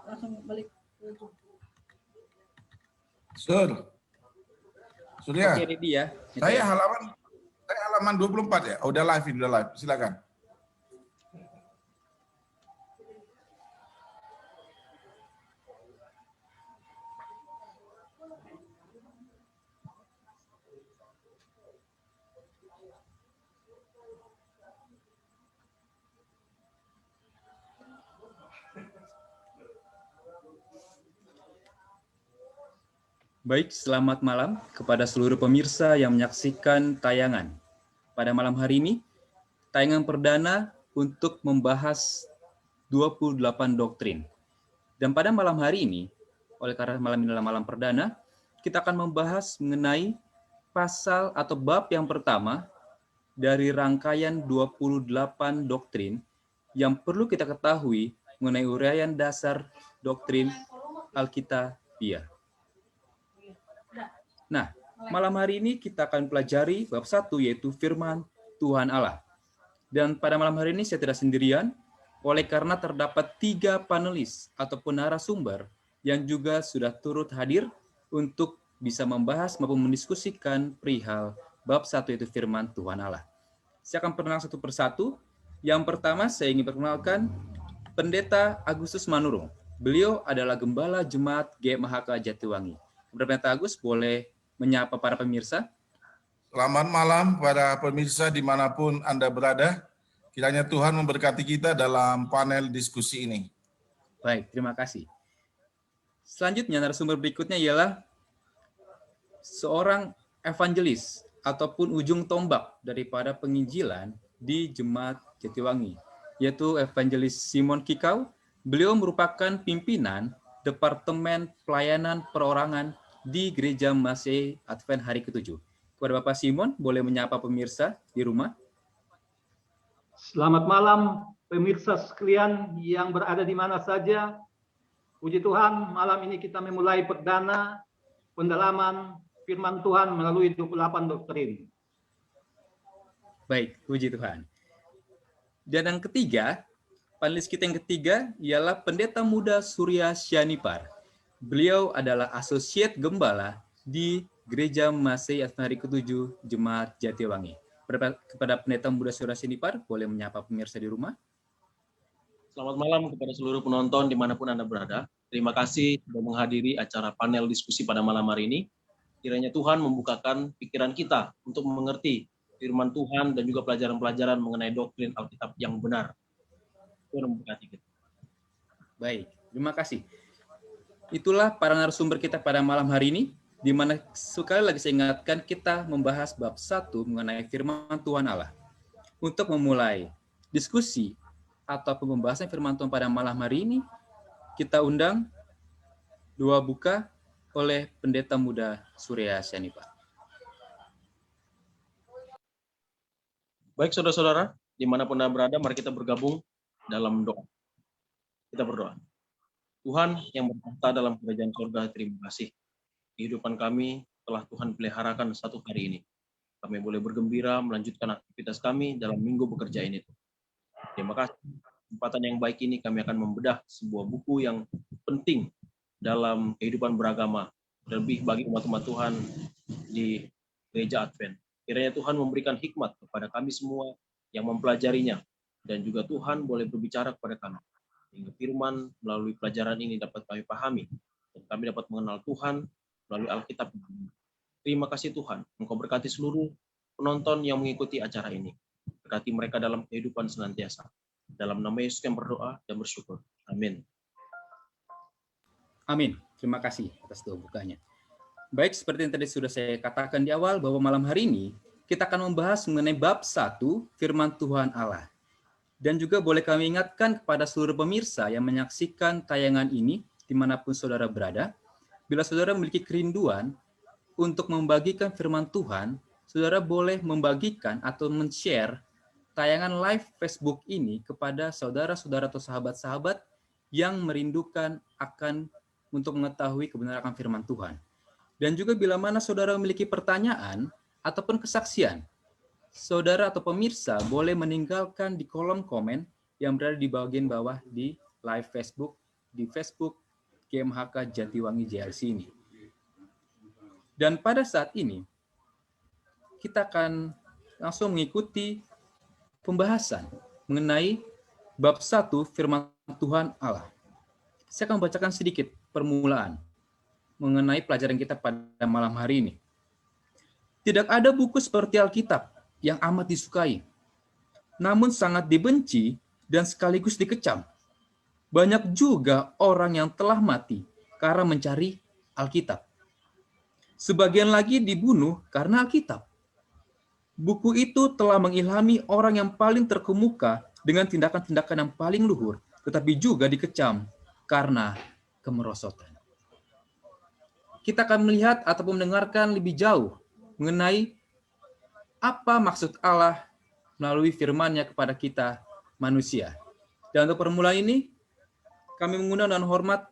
langsung balik. Surya. Oke, ready ya. Saya halaman 24 ya. Oh, udah live, Silakan. Baik, selamat malam kepada seluruh pemirsa yang menyaksikan tayangan. Pada malam hari ini, tayangan perdana untuk membahas 28 doktrin. Dan pada malam hari ini, oleh karena malam ini adalah malam perdana, kita akan membahas mengenai pasal atau bab yang pertama dari rangkaian 28 doktrin yang perlu kita ketahui mengenai uraian dasar doktrin Alkitabiah. Nah, malam hari ini kita akan pelajari bab 1 yaitu firman Tuhan Allah. Dan pada malam hari ini saya tidak sendirian, oleh karena terdapat 3 panelis ataupun narasumber yang juga sudah turut hadir untuk bisa membahas maupun mendiskusikan perihal bab 1 yaitu firman Tuhan Allah. Saya akan perkenalkan satu persatu. Yang pertama saya ingin perkenalkan Pendeta Agustus Manurung. Beliau adalah Gembala Jemaat GMHK Jatiwangi. Pendeta Agus boleh menyapa para pemirsa. Selamat malam para pemirsa dimanapun Anda berada. Kiranya Tuhan memberkati kita dalam panel diskusi ini. Baik, terima kasih. Selanjutnya narasumber berikutnya ialah seorang evangelis ataupun ujung tombak daripada penginjilan di Jemaat Jatiwangi, yaitu Evangelis Simon Kikau. Beliau merupakan pimpinan Departemen Pelayanan Perorangan di Gereja Masih Advent hari ke-7. Kepada Bapak Simon, boleh menyapa pemirsa di rumah? Selamat malam pemirsa sekalian yang berada di mana saja. Puji Tuhan, malam ini kita memulai perdana pendalaman firman Tuhan melalui 28 doktrin. Baik, puji Tuhan. Dan yang ketiga, panelis kita yang ketiga ialah Pendeta Muda Surya Syanipar. Beliau adalah Asosiat Gembala di Gereja Masih Advent hari ke-7 Jemaat Jatiwangi. Kepada Pendeta Muda Surya Syanipar, boleh menyapa pemirsa di rumah. Selamat malam kepada seluruh penonton dimanapun Anda berada. Terima kasih sudah menghadiri acara panel diskusi pada malam hari ini. Kiranya Tuhan membukakan pikiran kita untuk mengerti firman Tuhan dan juga pelajaran-pelajaran mengenai doktrin Alkitab yang benar. Tuhan memberkati kita. Baik, terima kasih. Itulah para narasumber kita pada malam hari ini, di mana sekali lagi saya ingatkan kita membahas bab 1 mengenai firman Tuhan Allah. Untuk memulai diskusi atau pembahasan firman Tuhan pada malam hari ini, kita undang dua buka oleh Pendeta Muda Surya Syanipar. Baik saudara-saudara, dimanapun Anda berada, mari kita bergabung dalam doa. Kita berdoa. Tuhan yang bertahta dalam kerajaan surga, terima kasih. Kehidupan kami telah Tuhan peliharakan satu hari ini. Kami boleh bergembira melanjutkan aktivitas kami dalam minggu bekerja ini. Terima kasih. Kesempatan yang baik ini kami akan membedah sebuah buku yang penting dalam kehidupan beragama, terlebih bagi umat-umat Tuhan di Gereja Advent. Kiranya Tuhan memberikan hikmat kepada kami semua yang mempelajarinya, dan juga Tuhan boleh berbicara kepada kami. Hingga firman melalui pelajaran ini dapat kami pahami, dan kami dapat mengenal Tuhan melalui Alkitab. Terima kasih Tuhan, Engkau berkati seluruh penonton yang mengikuti acara ini. Berkati mereka dalam kehidupan senantiasa. Dalam nama Yesus yang berdoa dan bersyukur. Amin. Amin. Terima kasih atas doa bukanya. Baik, seperti yang tadi sudah saya katakan di awal, bahwa malam hari ini kita akan membahas mengenai bab 1 firman Tuhan Allah. Dan juga boleh kami ingatkan kepada seluruh pemirsa yang menyaksikan tayangan ini, dimanapun saudara berada, bila saudara memiliki kerinduan untuk membagikan firman Tuhan, saudara boleh membagikan atau men-share tayangan live Facebook ini kepada saudara-saudara atau sahabat-sahabat yang merindukan akan untuk mengetahui kebenaran firman Tuhan. Dan juga bila mana saudara memiliki pertanyaan ataupun kesaksian, saudara atau pemirsa boleh meninggalkan di kolom komen yang berada di bagian bawah di live Facebook di Facebook GMHK Jatiwangi JLC ini. Dan pada saat ini, kita akan langsung mengikuti pembahasan mengenai bab 1 firman Tuhan Allah. Saya akan bacakan sedikit permulaan mengenai pelajaran kita pada malam hari ini. Tidak ada buku seperti Alkitab yang amat disukai, namun sangat dibenci dan sekaligus dikecam. Banyak juga orang yang telah mati karena mencari Alkitab. Sebagian lagi dibunuh karena Alkitab. Buku itu telah mengilhami orang yang paling terkemuka dengan tindakan-tindakan yang paling luhur, tetapi juga dikecam karena kemerosotan. Kita akan melihat ataupun mendengarkan lebih jauh mengenai apa maksud Allah melalui firman-Nya kepada kita manusia. Dan untuk permulaan ini, kami mengundang dengan hormat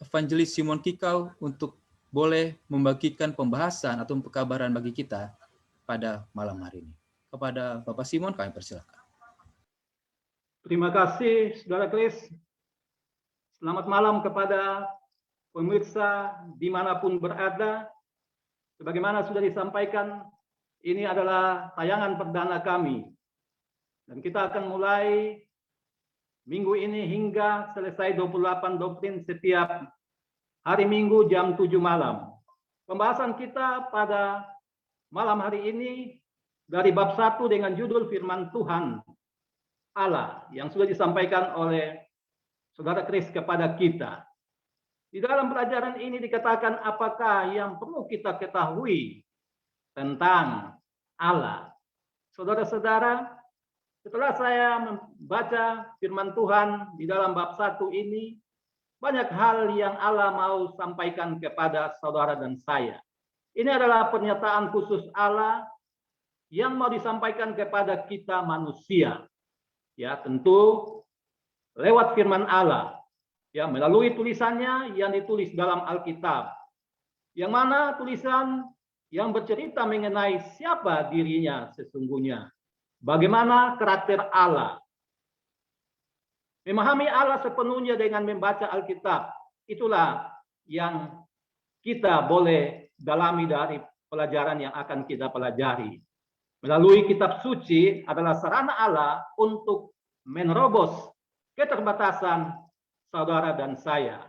Evangelis Simon Kikau untuk boleh membagikan pembahasan atau pekabaran bagi kita pada malam hari ini. Kepada Bapak Simon, kami persilakan. Terima kasih, Saudara Chris. Selamat malam kepada pemirsa dimanapun berada. Sebagaimana sudah disampaikan, ini adalah tayangan perdana kami. Dan kita akan mulai minggu ini hingga selesai 28 doktrin setiap hari Minggu jam 7 malam. Pembahasan kita pada malam hari ini dari bab 1 dengan judul firman Tuhan Allah yang sudah disampaikan oleh Saudara Chris kepada kita. Di dalam pelajaran ini dikatakan apakah yang perlu kita ketahui tentang Allah. Saudara-saudara, setelah saya membaca firman Tuhan di dalam bab 1 ini, banyak hal yang Allah mau sampaikan kepada saudara dan saya. Ini adalah pernyataan khusus Allah yang mau disampaikan kepada kita manusia. Ya, tentu lewat firman Allah. Ya, melalui tulisannya yang ditulis dalam Alkitab. Yang mana tulisan yang bercerita mengenai siapa dirinya sesungguhnya. Bagaimana karakter Allah. Memahami Allah sepenuhnya dengan membaca Alkitab. Itulah yang kita boleh dalami dari pelajaran yang akan kita pelajari. Melalui kitab suci adalah sarana Allah untuk menerobos keterbatasan saudara dan saya.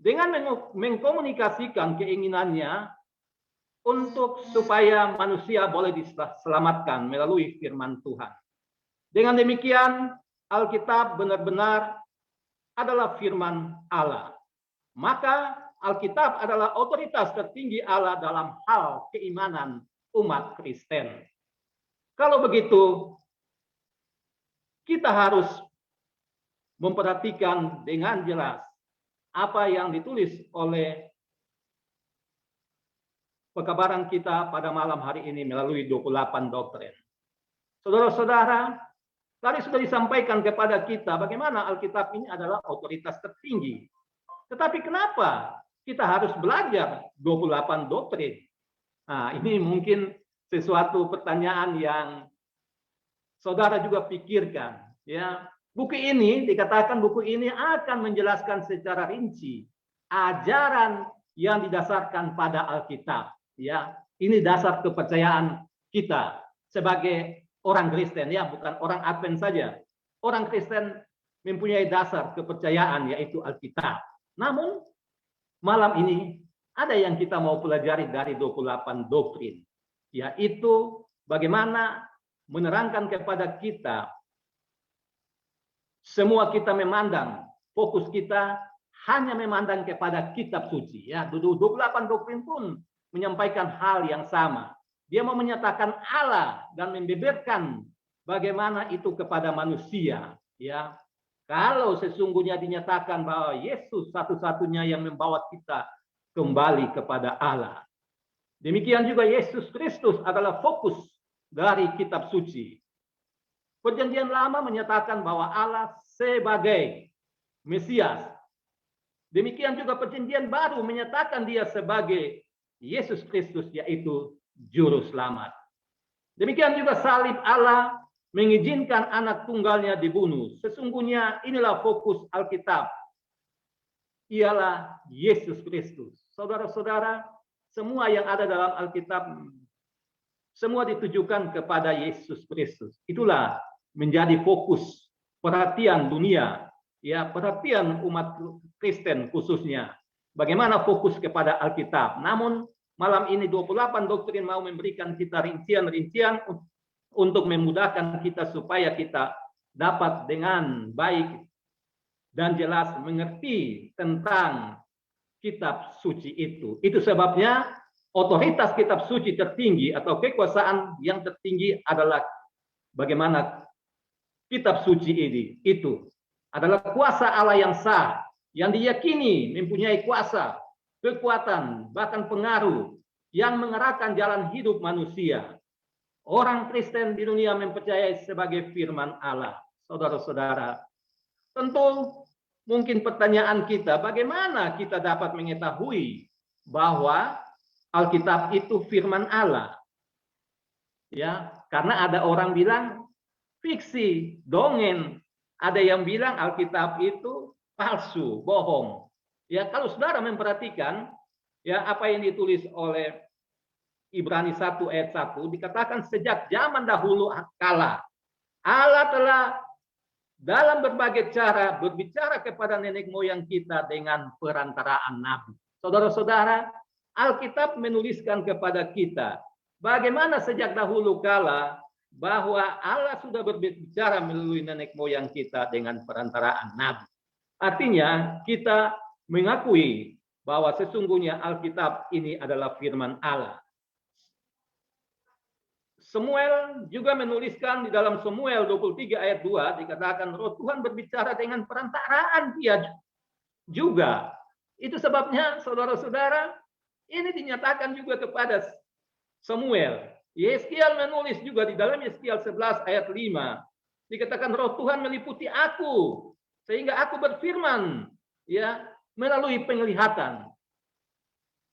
Dengan mengkomunikasikan keinginannya untuk supaya manusia boleh diselamatkan melalui firman Tuhan. Dengan demikian, Alkitab benar-benar adalah firman Allah. Maka Alkitab adalah otoritas tertinggi Allah dalam hal keimanan umat Kristen. Kalau begitu, kita harus memperhatikan dengan jelas apa yang ditulis oleh pekabaran kita pada malam hari ini melalui 28 doktrin. Saudara-saudara, tadi sudah disampaikan kepada kita bagaimana Alkitab ini adalah otoritas tertinggi. Tetapi kenapa kita harus belajar 28 doktrin? Nah, ini mungkin sesuatu pertanyaan yang saudara juga pikirkan. Ya, buku ini dikatakan buku ini akan menjelaskan secara rinci ajaran yang didasarkan pada Alkitab. Ya, ini dasar kepercayaan kita sebagai orang Kristen, ya, bukan orang Advent saja. Orang Kristen mempunyai dasar kepercayaan yaitu Alkitab. Namun malam ini ada yang kita mau pelajari dari 28 doktrin, yaitu bagaimana menerangkan kepada kita semua kita memandang, fokus kita hanya memandang kepada kitab suci. Ya, 28 doktrin pun menyampaikan hal yang sama. Dia mau menyatakan Allah dan membeberkan bagaimana itu kepada manusia. Ya, kalau sesungguhnya dinyatakan bahwa Yesus satu-satunya yang membawa kita kembali kepada Allah. Demikian juga Yesus Kristus adalah fokus dari kitab suci. Perjanjian Lama menyatakan bahwa Allah sebagai Mesias. Demikian juga Perjanjian Baru menyatakan dia sebagai Yesus Kristus, yaitu Juru Selamat. Demikian juga salib Allah mengizinkan anak tunggalnya dibunuh. Sesungguhnya inilah fokus Alkitab ialah Yesus Kristus. Saudara-saudara, semua yang ada dalam Alkitab semua ditujukan kepada Yesus Kristus. Itulah menjadi fokus perhatian dunia, ya, perhatian umat Kristen khususnya. Bagaimana fokus kepada Alkitab. Namun malam ini 28 doktrin mau memberikan kita rincian-rincian untuk memudahkan kita supaya kita dapat dengan baik dan jelas mengerti tentang kitab suci itu. Itu sebabnya otoritas kitab suci tertinggi atau kekuasaan yang tertinggi adalah bagaimana kitab suci ini. Itu adalah kuasa Allah yang sah, yang diyakini mempunyai kuasa, kekuatan, bahkan pengaruh yang mengarahkan jalan hidup manusia. Orang Kristen di dunia mempercayai sebagai firman Allah. Saudara-saudara, tentu mungkin pertanyaan kita, bagaimana kita dapat mengetahui bahwa Alkitab itu firman Allah? Ya, karena ada orang bilang fiksi, dongeng. Ada yang bilang Alkitab itu palsu, bohong. Ya, kalau saudara memperhatikan ya apa yang ditulis oleh Ibrani 1 ayat 1 dikatakan sejak zaman dahulu kala Allah telah dalam berbagai cara berbicara kepada nenek moyang kita dengan perantaraan nabi. Saudara-saudara, Alkitab menuliskan kepada kita bagaimana sejak dahulu kala bahwa Allah sudah berbicara melalui nenek moyang kita dengan perantaraan nabi. Artinya kita mengakui bahwa sesungguhnya Alkitab ini adalah firman Allah. Samuel juga menuliskan di dalam Samuel 23 ayat 2 dikatakan roh Tuhan berbicara dengan perantaraan dia juga. Itu sebabnya saudara-saudara ini dinyatakan juga kepada Samuel. Yeskiel menulis juga di dalam Yeskiel 11 ayat 5 dikatakan roh Tuhan meliputi aku sehingga aku berfirman ya melalui penglihatan.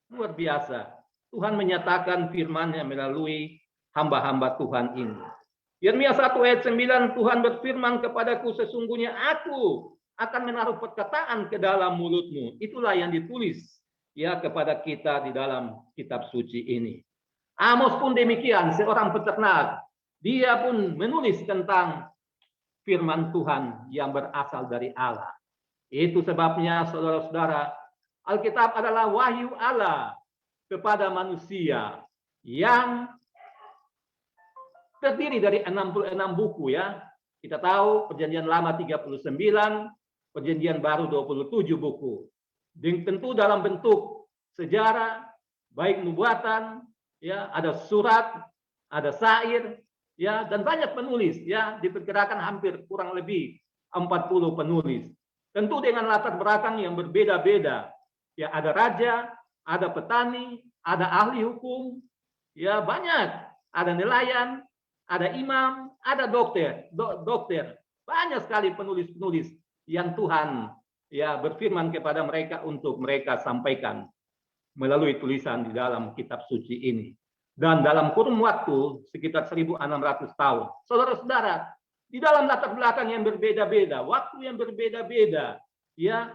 Luar biasa. Tuhan menyatakan firman-Nya melalui hamba-hamba Tuhan ini. Yeremia 1 ayat 9 Tuhan berfirman kepadaku sesungguhnya aku akan menaruh perkataan ke dalam mulutmu. Itulah yang ditulis ya kepada kita di dalam kitab suci ini. Amos pun demikian, seorang peternak. Dia pun menulis tentang firman Tuhan yang berasal dari Allah. Itu sebabnya saudara-saudara, Alkitab adalah wahyu Allah kepada manusia yang terdiri dari 66 buku ya. Kita tahu Perjanjian Lama 39, Perjanjian Baru 27 buku. Tentu dalam bentuk sejarah, baik nubuatan, ya, ada surat, ada syair, ya, dan banyak penulis ya, diperkirakan hampir kurang lebih 40 penulis. Tentu dengan latar belakang yang berbeda-beda. Ya, ada raja, ada petani, ada ahli hukum, ya banyak, ada nelayan, ada imam, ada dokter, banyak sekali penulis-penulis yang Tuhan ya berfirman kepada mereka untuk mereka sampaikan melalui tulisan di dalam kitab suci ini. Dan dalam kurun waktu sekitar 1600 tahun. Saudara-saudara, di dalam latar belakang yang berbeda-beda, waktu yang berbeda-beda, ya,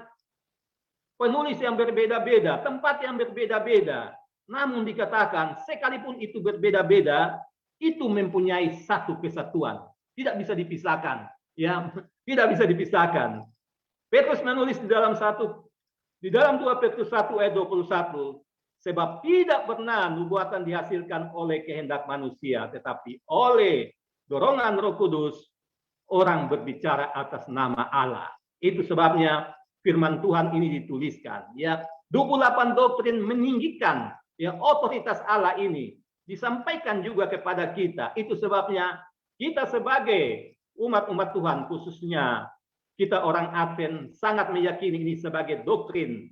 penulis yang berbeda-beda, tempat yang berbeda-beda, namun dikatakan sekalipun itu berbeda-beda, itu mempunyai satu kesatuan, tidak bisa dipisahkan, ya, tidak bisa dipisahkan. Petrus menulis di dalam 2 Petrus 1 ayat 21, sebab tidak pernah nubuatan dihasilkan oleh kehendak manusia, tetapi oleh dorongan Roh Kudus orang berbicara atas nama Allah. Itu sebabnya firman Tuhan ini dituliskan, ya. 28 doktrin meninggikan ya otoritas Allah ini disampaikan juga kepada kita. Itu sebabnya kita sebagai umat-umat Tuhan, khususnya kita orang Advent, sangat meyakini ini sebagai doktrin,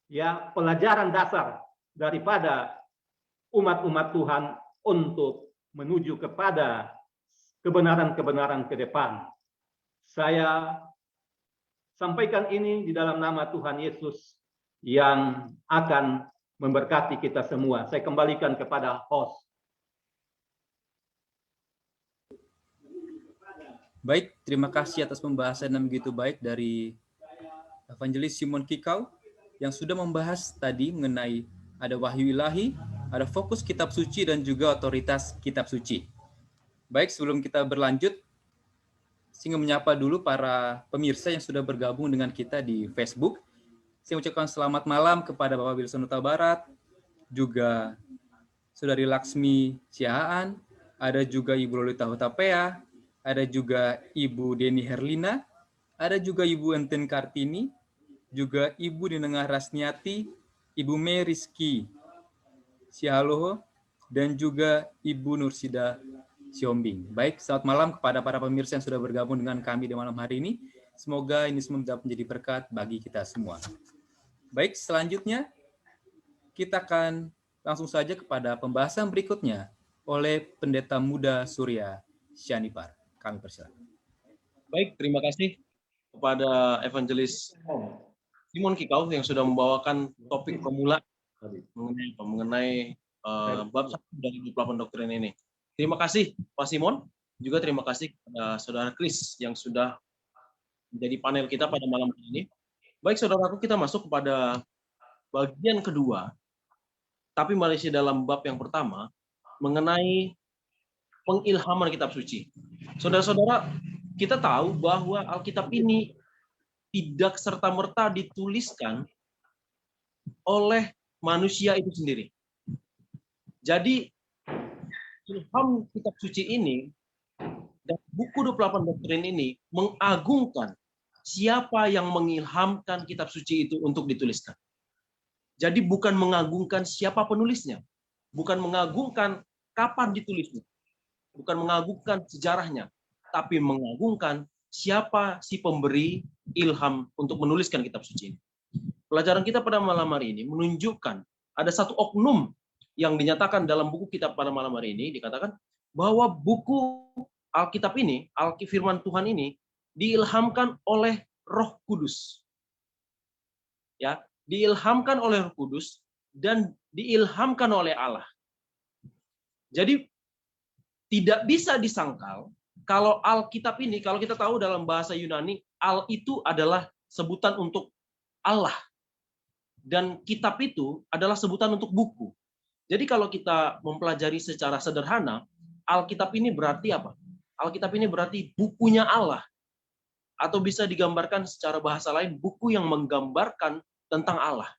ya, pelajaran dasar daripada umat-umat Tuhan untuk menuju kepada kebenaran-kebenaran ke depan. Saya sampaikan ini di dalam nama Tuhan Yesus yang akan memberkati kita semua. Saya kembalikan kepada host. Baik, terima kasih atas pembahasan yang begitu baik dari Evangelis Simon Kikau yang sudah membahas tadi mengenai ada wahyu ilahi, ada fokus kitab suci, dan juga otoritas kitab suci. Baik, sebelum kita berlanjut, saya menyapa dulu para pemirsa yang sudah bergabung dengan kita di Facebook. Saya ucapkan selamat malam kepada Bapak Wilson Huta Barat, juga Saudari Laksmi Siahaan, ada juga Ibu Lolita Hutapea, ada juga Ibu Deni Herlina, ada juga Ibu Enten Kartini, juga Ibu Dinengah Rasniati, Ibu Meriski Sialoho, dan juga Ibu Nursida Siombing. Baik, selamat malam kepada para pemirsa yang sudah bergabung dengan kami di malam hari ini. Semoga ini semua dapat menjadi berkat bagi kita semua. Baik, selanjutnya kita akan langsung saja kepada pembahasan berikutnya oleh Pendeta Muda Surya Syanipar. Kami persilakan. Baik, terima kasih kepada Evangelis Simon Kikau yang sudah membawakan topik pemula mengenai bab 1 dari 28 doktrin ini. Terima kasih Pak Simon, juga terima kasih kepada Saudara Chris yang sudah menjadi panel kita pada malam hari ini. Baik saudaraku, kita masuk kepada bagian kedua, tapi masih dalam bab yang pertama, mengenai pengilhaman kitab suci. Saudara-saudara, kita tahu bahwa Alkitab ini tidak serta-merta dituliskan oleh manusia itu sendiri. Jadi, ilham kitab suci ini dan buku 28 doktrin ini mengagungkan siapa yang mengilhamkan kitab suci itu untuk dituliskan. Jadi bukan mengagungkan siapa penulisnya, bukan mengagungkan kapan ditulisnya, bukan mengagungkan sejarahnya, tapi mengagungkan siapa si pemberi ilham untuk menuliskan kitab suci ini. Pelajaran kita pada malam hari ini menunjukkan ada satu oknum yang dinyatakan dalam buku kitab pada malam hari ini, dikatakan bahwa buku Alkitab ini, Firman Tuhan ini, diilhamkan oleh Roh Kudus. Ya, diilhamkan oleh Roh Kudus dan diilhamkan oleh Allah. Jadi tidak bisa disangkal kalau Alkitab ini, kalau kita tahu dalam bahasa Yunani, Al itu adalah sebutan untuk Allah. Dan kitab itu adalah sebutan untuk buku. Jadi kalau kita mempelajari secara sederhana, Alkitab ini berarti apa? Alkitab ini berarti bukunya Allah. Atau bisa digambarkan secara bahasa lain, buku yang menggambarkan tentang Allah.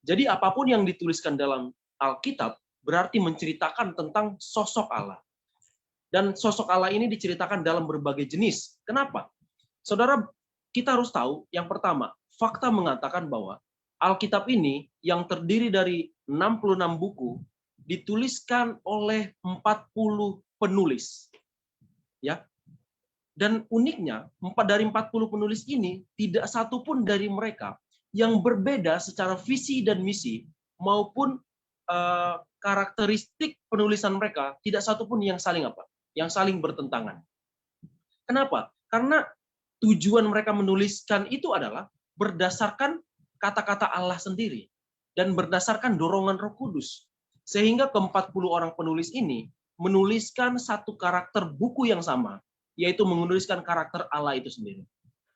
Jadi apapun yang dituliskan dalam Alkitab berarti menceritakan tentang sosok Allah. Dan sosok Allah ini diceritakan dalam berbagai jenis. Kenapa? Saudara, kita harus tahu yang pertama, fakta mengatakan bahwa Alkitab ini yang terdiri dari 66 buku dituliskan oleh 40 penulis. Ya. Dan uniknya, dari 40 penulis ini tidak satu pun dari mereka yang berbeda secara visi dan misi maupun karakteristik penulisan mereka, tidak satu pun yang saling apa? Yang saling bertentangan. Kenapa? Karena tujuan mereka menuliskan itu adalah berdasarkan kata-kata Allah sendiri dan berdasarkan dorongan Roh Kudus. Sehingga ke-40 orang penulis ini menuliskan satu karakter buku yang sama, yaitu menuliskan karakter Allah itu sendiri.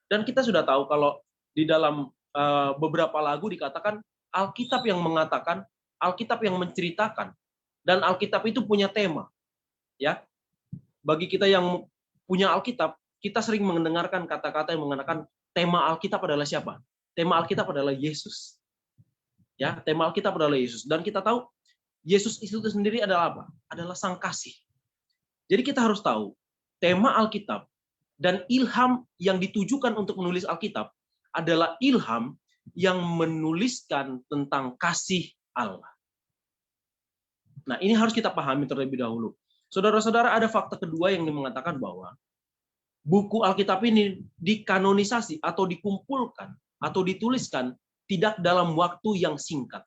Dan kita sudah tahu kalau di dalam beberapa lagu dikatakan Alkitab yang mengatakan, Alkitab yang menceritakan, dan Alkitab itu punya tema. Ya, bagi kita yang punya Alkitab, kita sering mendengarkan kata-kata yang mengatakan tema Alkitab adalah siapa? Tema Alkitab adalah Yesus. Ya, tema Alkitab adalah Yesus. Dan kita tahu Yesus itu sendiri adalah apa? Adalah Sang Kasih. Jadi kita harus tahu tema Alkitab dan ilham yang ditujukan untuk menulis Alkitab adalah ilham yang menuliskan tentang kasih Allah. Nah, ini harus kita pahami terlebih dahulu. Saudara-saudara, ada fakta kedua yang mengatakan bahwa buku Alkitab ini dikanonisasi atau dikumpulkan atau dituliskan tidak dalam waktu yang singkat.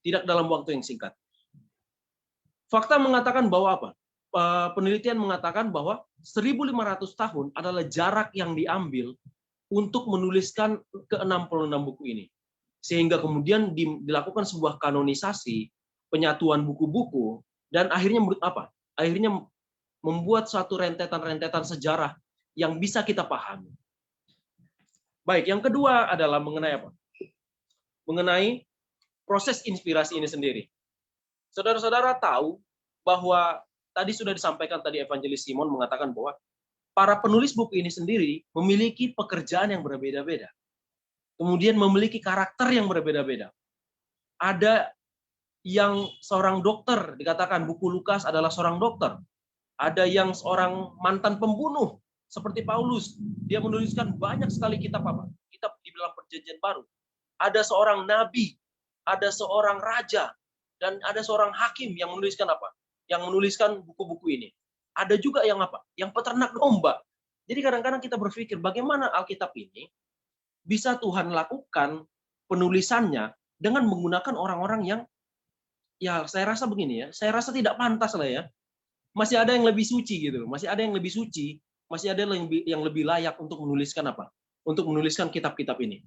Tidak dalam waktu yang singkat. Fakta mengatakan bahwa apa? Penelitian mengatakan bahwa 1.500 tahun adalah jarak yang diambil untuk menuliskan ke-66 buku ini. Sehingga kemudian dilakukan sebuah kanonisasi, penyatuan buku-buku, dan akhirnya apa? Akhirnya membuat suatu rentetan-rentetan sejarah yang bisa kita pahami. Baik, yang kedua adalah mengenai apa? Mengenai proses inspirasi ini sendiri. Saudara-saudara tahu bahwa tadi sudah disampaikan tadi Evangelis Simon mengatakan bahwa para penulis buku ini sendiri memiliki pekerjaan yang berbeda-beda. Kemudian memiliki karakter yang berbeda-beda. Ada yang seorang dokter, dikatakan buku Lukas adalah seorang dokter. Ada yang seorang mantan pembunuh, seperti Paulus. Dia menuliskan banyak sekali kitab apa? Kitab di dalam Perjanjian Baru. Ada seorang nabi, ada seorang raja, dan ada seorang hakim yang menuliskan apa? Yang menuliskan buku-buku ini. Ada juga yang apa? Yang peternak domba. Jadi kadang-kadang kita berpikir bagaimana Alkitab ini bisa Tuhan lakukan penulisannya dengan menggunakan orang-orang yang, ya saya rasa begini ya, saya rasa tidak pantas lah ya. Masih ada yang lebih suci gitu, masih ada yang lebih suci, masih ada yang lebih layak untuk menuliskan apa? Untuk menuliskan kitab-kitab ini.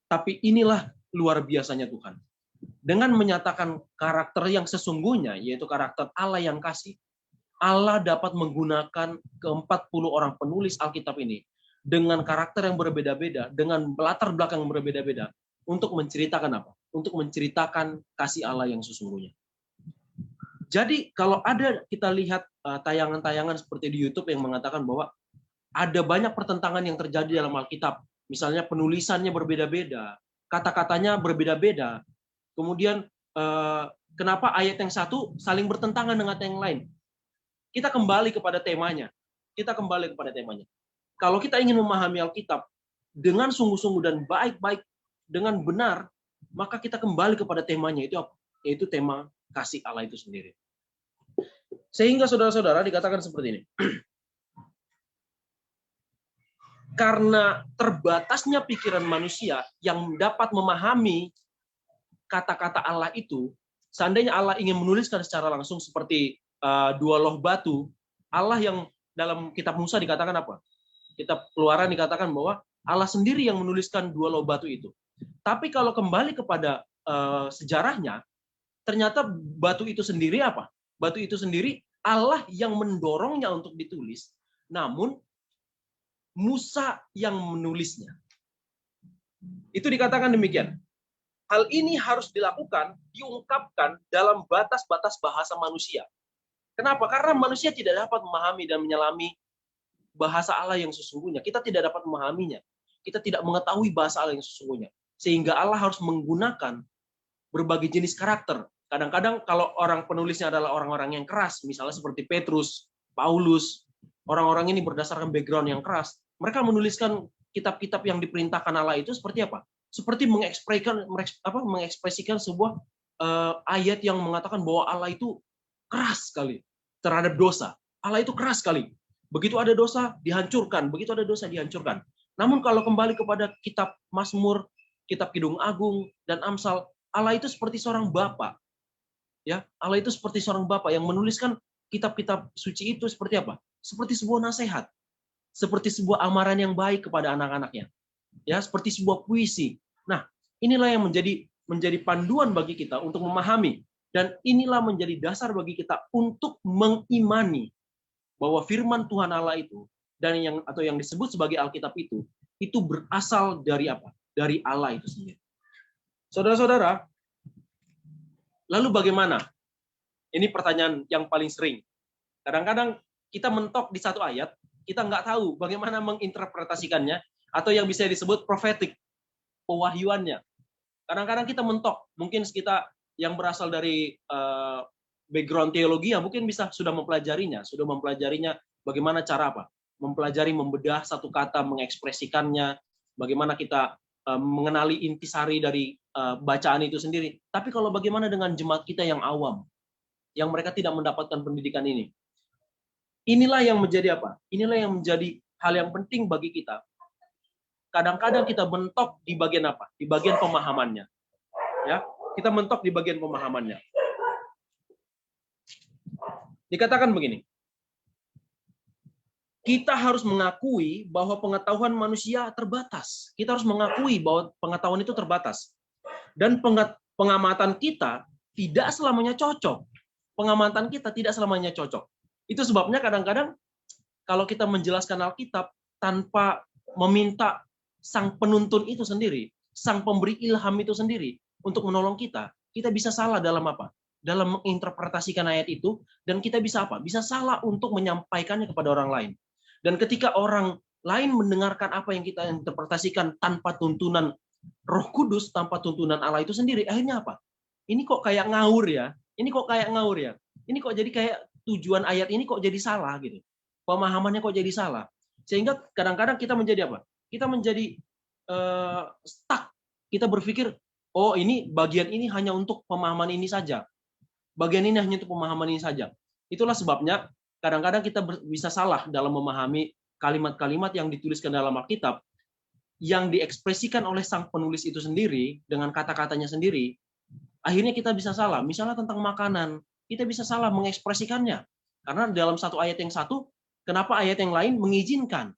Tapi inilah luar biasanya Tuhan. Dengan menyatakan karakter yang sesungguhnya, yaitu karakter Allah yang kasih, Allah dapat menggunakan ke-40 orang penulis Alkitab ini dengan karakter yang berbeda-beda, dengan latar belakang yang berbeda-beda, untuk menceritakan apa? Untuk menceritakan kasih Allah yang sesungguhnya. Jadi kalau ada kita lihat tayangan-tayangan seperti di YouTube yang mengatakan bahwa ada banyak pertentangan yang terjadi dalam Alkitab, misalnya penulisannya berbeda-beda, kata-katanya berbeda-beda, kemudian kenapa ayat yang satu saling bertentangan dengan yang lain? Kita kembali kepada temanya. Kalau kita ingin memahami Alkitab dengan sungguh-sungguh dan baik-baik, dengan benar, maka kita kembali kepada temanya, itu apa? Yaitu tema kasih Allah itu sendiri. Sehingga saudara-saudara dikatakan seperti ini. Karena terbatasnya pikiran manusia yang dapat memahami kata-kata Allah itu, seandainya Allah ingin menuliskan secara langsung seperti dua loh batu, Allah yang dalam kitab Musa dikatakan apa? Kitab Keluaran dikatakan bahwa Allah sendiri yang menuliskan dua loh batu itu. Tapi kalau kembali kepada sejarahnya, ternyata batu itu sendiri apa? Batu itu sendiri Allah yang mendorongnya untuk ditulis, namun Musa yang menulisnya. Itu dikatakan demikian. Hal ini harus dilakukan, diungkapkan dalam batas-batas bahasa manusia. Kenapa? Karena manusia tidak dapat memahami dan menyelami bahasa Allah yang sesungguhnya. Kita tidak dapat memahaminya. Kita tidak mengetahui bahasa Allah yang sesungguhnya. Sehingga Allah harus menggunakan berbagai jenis karakter. Kadang-kadang kalau orang penulisnya adalah orang-orang yang keras, misalnya seperti Petrus, Paulus, orang-orang ini berdasarkan background yang keras, mereka menuliskan kitab-kitab yang diperintahkan Allah itu seperti apa? Seperti mengekspresikan sebuah ayat yang mengatakan bahwa Allah itu keras sekali terhadap dosa. Allah itu keras sekali. Begitu ada dosa, dihancurkan. Begitu ada dosa, dihancurkan. Namun kalau kembali kepada kitab Mazmur, kitab Kidung Agung, dan Amsal, Allah itu seperti seorang bapa. Ya, Allah itu seperti seorang bapa yang menuliskan kitab-kitab suci itu seperti apa? Seperti sebuah nasihat. Seperti sebuah amaran yang baik kepada anak-anaknya. Ya, seperti sebuah puisi. Nah, inilah yang menjadi panduan bagi kita untuk memahami, dan inilah menjadi dasar bagi kita untuk mengimani bahwa firman Tuhan Allah itu dan yang disebut sebagai Alkitab itu berasal dari apa? Dari Allah itu sendiri. Saudara-saudara, lalu bagaimana? Ini pertanyaan yang paling sering. Kadang-kadang kita mentok di satu ayat, kita nggak tahu bagaimana menginterpretasikannya, atau yang bisa disebut prophetic, pewahyuannya. Kadang-kadang kita mentok, mungkin kita yang berasal dari background teologi ya mungkin sudah mempelajarinya bagaimana cara apa? Mempelajari, membedah satu kata, mengekspresikannya, bagaimana kita mengenali intisari dari bacaan itu sendiri. Tapi kalau bagaimana dengan jemaat kita yang awam, yang mereka tidak mendapatkan pendidikan ini? Inilah yang menjadi apa? Inilah yang menjadi hal yang penting bagi kita. Kadang-kadang kita mentok di bagian apa? Di bagian pemahamannya. Ya, kita mentok di bagian pemahamannya. Dikatakan begini. Kita harus mengakui bahwa pengetahuan manusia terbatas. Kita harus mengakui bahwa pengetahuan itu terbatas. Dan pengamatan kita tidak selamanya cocok. Pengamatan kita tidak selamanya cocok. Itu sebabnya kadang-kadang kalau kita menjelaskan Alkitab tanpa meminta sang penuntun itu sendiri, sang pemberi ilham itu sendiri untuk menolong kita, kita bisa salah dalam apa? Dalam menginterpretasikan ayat itu, dan kita bisa apa? Bisa salah untuk menyampaikannya kepada orang lain. Dan ketika orang lain mendengarkan apa yang kita interpretasikan tanpa tuntunan Roh Kudus, tanpa tuntunan Allah itu sendiri, akhirnya apa? Ini kok kayak ngawur ya? Ini kok kayak ngawur ya? Ini kok jadi kayak tujuan ayat ini kok jadi salah gitu. Pemahamannya kok jadi salah. Sehingga kadang-kadang kita menjadi apa? Kita menjadi stuck. Kita berpikir, oh ini bagian ini hanya untuk pemahaman ini saja. Bagian ini hanya untuk pemahaman ini saja. Itulah sebabnya kadang-kadang kita bisa salah dalam memahami kalimat-kalimat yang dituliskan dalam Alkitab, yang diekspresikan oleh sang penulis itu sendiri, dengan kata-katanya sendiri, akhirnya kita bisa salah. Misalnya tentang makanan, kita bisa salah mengekspresikannya. Karena dalam satu ayat yang satu, kenapa ayat yang lain mengizinkan?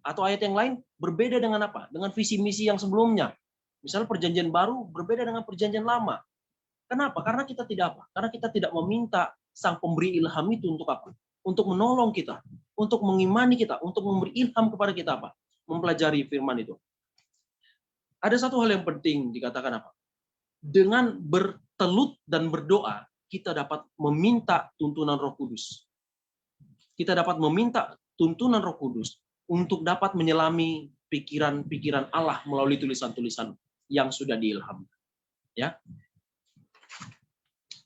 Atau ayat yang lain berbeda dengan apa? Dengan visi misi yang sebelumnya. Misalnya perjanjian baru berbeda dengan perjanjian lama. Kenapa? Karena kita tidak apa? Karena kita tidak meminta sang pemberi ilham itu untuk apa? Untuk menolong kita, untuk mengimani kita, untuk memberi ilham kepada kita apa? Mempelajari firman itu. Ada satu hal yang penting dikatakan apa? Dengan bertelut dan berdoa, kita dapat meminta tuntunan Roh Kudus. Kita dapat meminta tuntunan Roh Kudus untuk dapat menyelami pikiran-pikiran Allah melalui tulisan-tulisan yang sudah diilhamkan. Ya.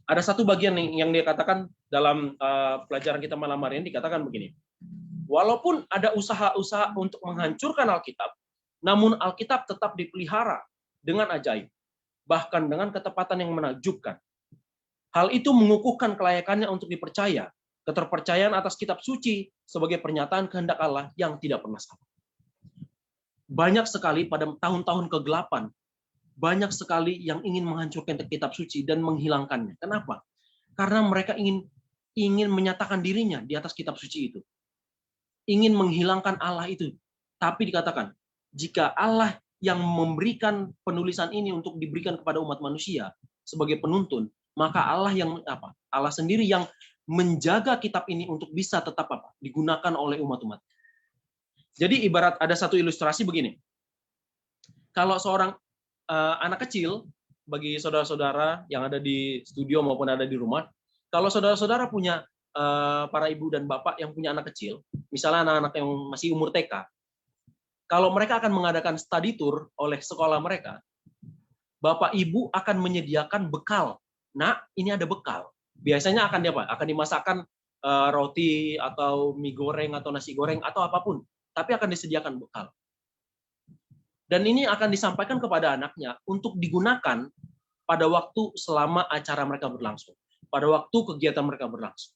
Ada satu bagian yang dikatakan dalam pelajaran kita malam hari ini, dikatakan begini. Walaupun ada usaha-usaha untuk menghancurkan Alkitab, namun Alkitab tetap dipelihara dengan ajaib, bahkan dengan ketepatan yang menakjubkan. Hal itu mengukuhkan kelayakannya untuk dipercaya, keterpercayaan atas kitab suci sebagai pernyataan kehendak Allah yang tidak pernah salah. Banyak sekali pada tahun-tahun kegelapan, banyak sekali yang ingin menghancurkan kitab suci dan menghilangkannya. Kenapa? Karena mereka ingin menyatakan dirinya di atas kitab suci itu. Ingin menghilangkan Allah itu. Tapi dikatakan, jika Allah yang memberikan penulisan ini untuk diberikan kepada umat manusia sebagai penuntun, maka Allah yang apa? Allah sendiri yang menjaga kitab ini untuk bisa tetap apa? Digunakan oleh umat-umat. Jadi ibarat ada satu ilustrasi begini. Kalau seorang anak kecil, bagi saudara-saudara yang ada di studio maupun ada di rumah, kalau saudara-saudara punya para ibu dan bapak yang punya anak kecil, misalnya anak-anak yang masih umur TK, kalau mereka akan mengadakan study tour oleh sekolah mereka, bapak ibu akan menyediakan bekal. Nah, ini ada bekal. Biasanya akan akan dimasakkan roti atau mie goreng atau nasi goreng atau apapun, tapi akan disediakan bekal. Dan ini akan disampaikan kepada anaknya untuk digunakan pada waktu selama acara mereka berlangsung, pada waktu kegiatan mereka berlangsung.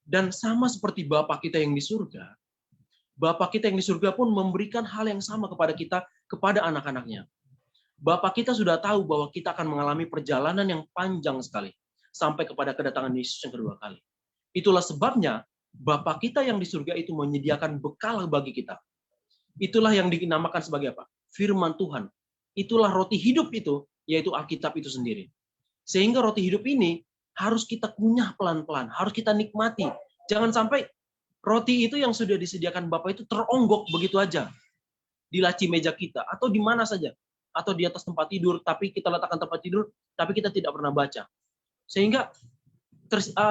Dan sama seperti Bapa kita yang di surga, Bapa kita yang di surga pun memberikan hal yang sama kepada kita, kepada anak-anaknya. Bapa kita sudah tahu bahwa kita akan mengalami perjalanan yang panjang sekali, sampai kepada kedatangan Yesus yang kedua kali. Itulah sebabnya Bapa kita yang di surga itu menyediakan bekal bagi kita. Itulah yang dinamakan sebagai apa? Firman Tuhan. Itulah roti hidup itu, yaitu Alkitab itu sendiri. Sehingga roti hidup ini harus kita kunyah pelan-pelan, harus kita nikmati. Jangan sampai roti itu yang sudah disediakan Bapa itu teronggok begitu aja di laci meja kita, atau di mana saja, atau di atas tempat tidur, tapi kita letakkan tempat tidur, tapi kita tidak pernah baca. Sehingga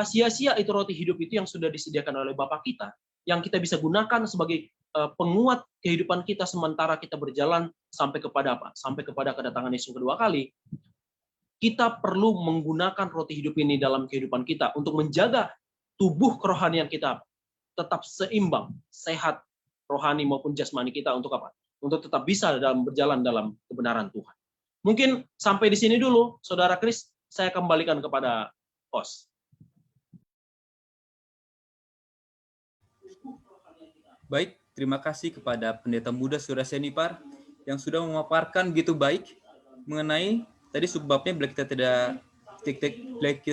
sia-sia itu roti hidup itu yang sudah disediakan oleh Bapa kita, yang kita bisa gunakan sebagai penguat kehidupan kita sementara kita berjalan sampai kepada apa? Sampai kepada kedatangan Yesus kedua kali. Kita perlu menggunakan roti hidup ini dalam kehidupan kita untuk menjaga tubuh kerohanian kita tetap seimbang, sehat rohani maupun jasmani kita untuk apa? Untuk tetap bisa dalam berjalan dalam kebenaran Tuhan. Mungkin sampai di sini dulu, Saudara Kris, saya kembalikan kepada host. Baik, terima kasih kepada Pendeta Muda Surya Senipar yang sudah memaparkan begitu baik mengenai tadi subbabnya bila kita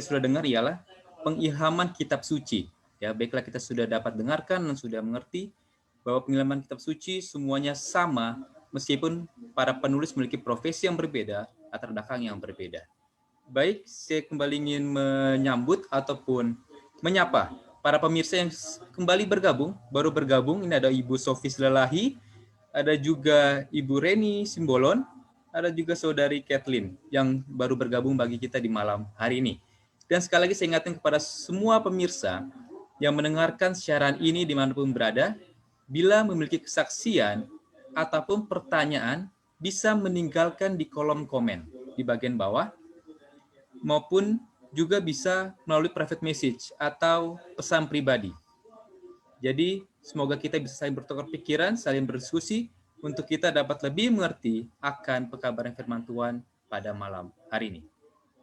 sudah dengar ialah pengilhaman kitab suci. Ya, baiklah kita sudah dapat dengarkan dan sudah mengerti bahwa pengilhaman kitab suci semuanya sama meskipun para penulis memiliki profesi yang berbeda, latar belakang yang berbeda. Baik, saya kembali ingin menyambut ataupun menyapa para pemirsa yang kembali bergabung, baru bergabung. Ini ada Ibu Sofi Lelahi, ada juga Ibu Reni Simbolon, ada juga Saudari Kathleen yang baru bergabung bagi kita di malam hari ini. Dan sekali lagi saya ingatkan kepada semua pemirsa yang mendengarkan siaran ini dimanapun berada, bila memiliki kesaksian ataupun pertanyaan, bisa meninggalkan di kolom komen di bagian bawah, maupun juga bisa melalui private message atau pesan pribadi. Jadi, semoga kita bisa saling bertukar pikiran, saling berdiskusi, untuk kita dapat lebih mengerti akan pekabaran firman Tuhan pada malam hari ini.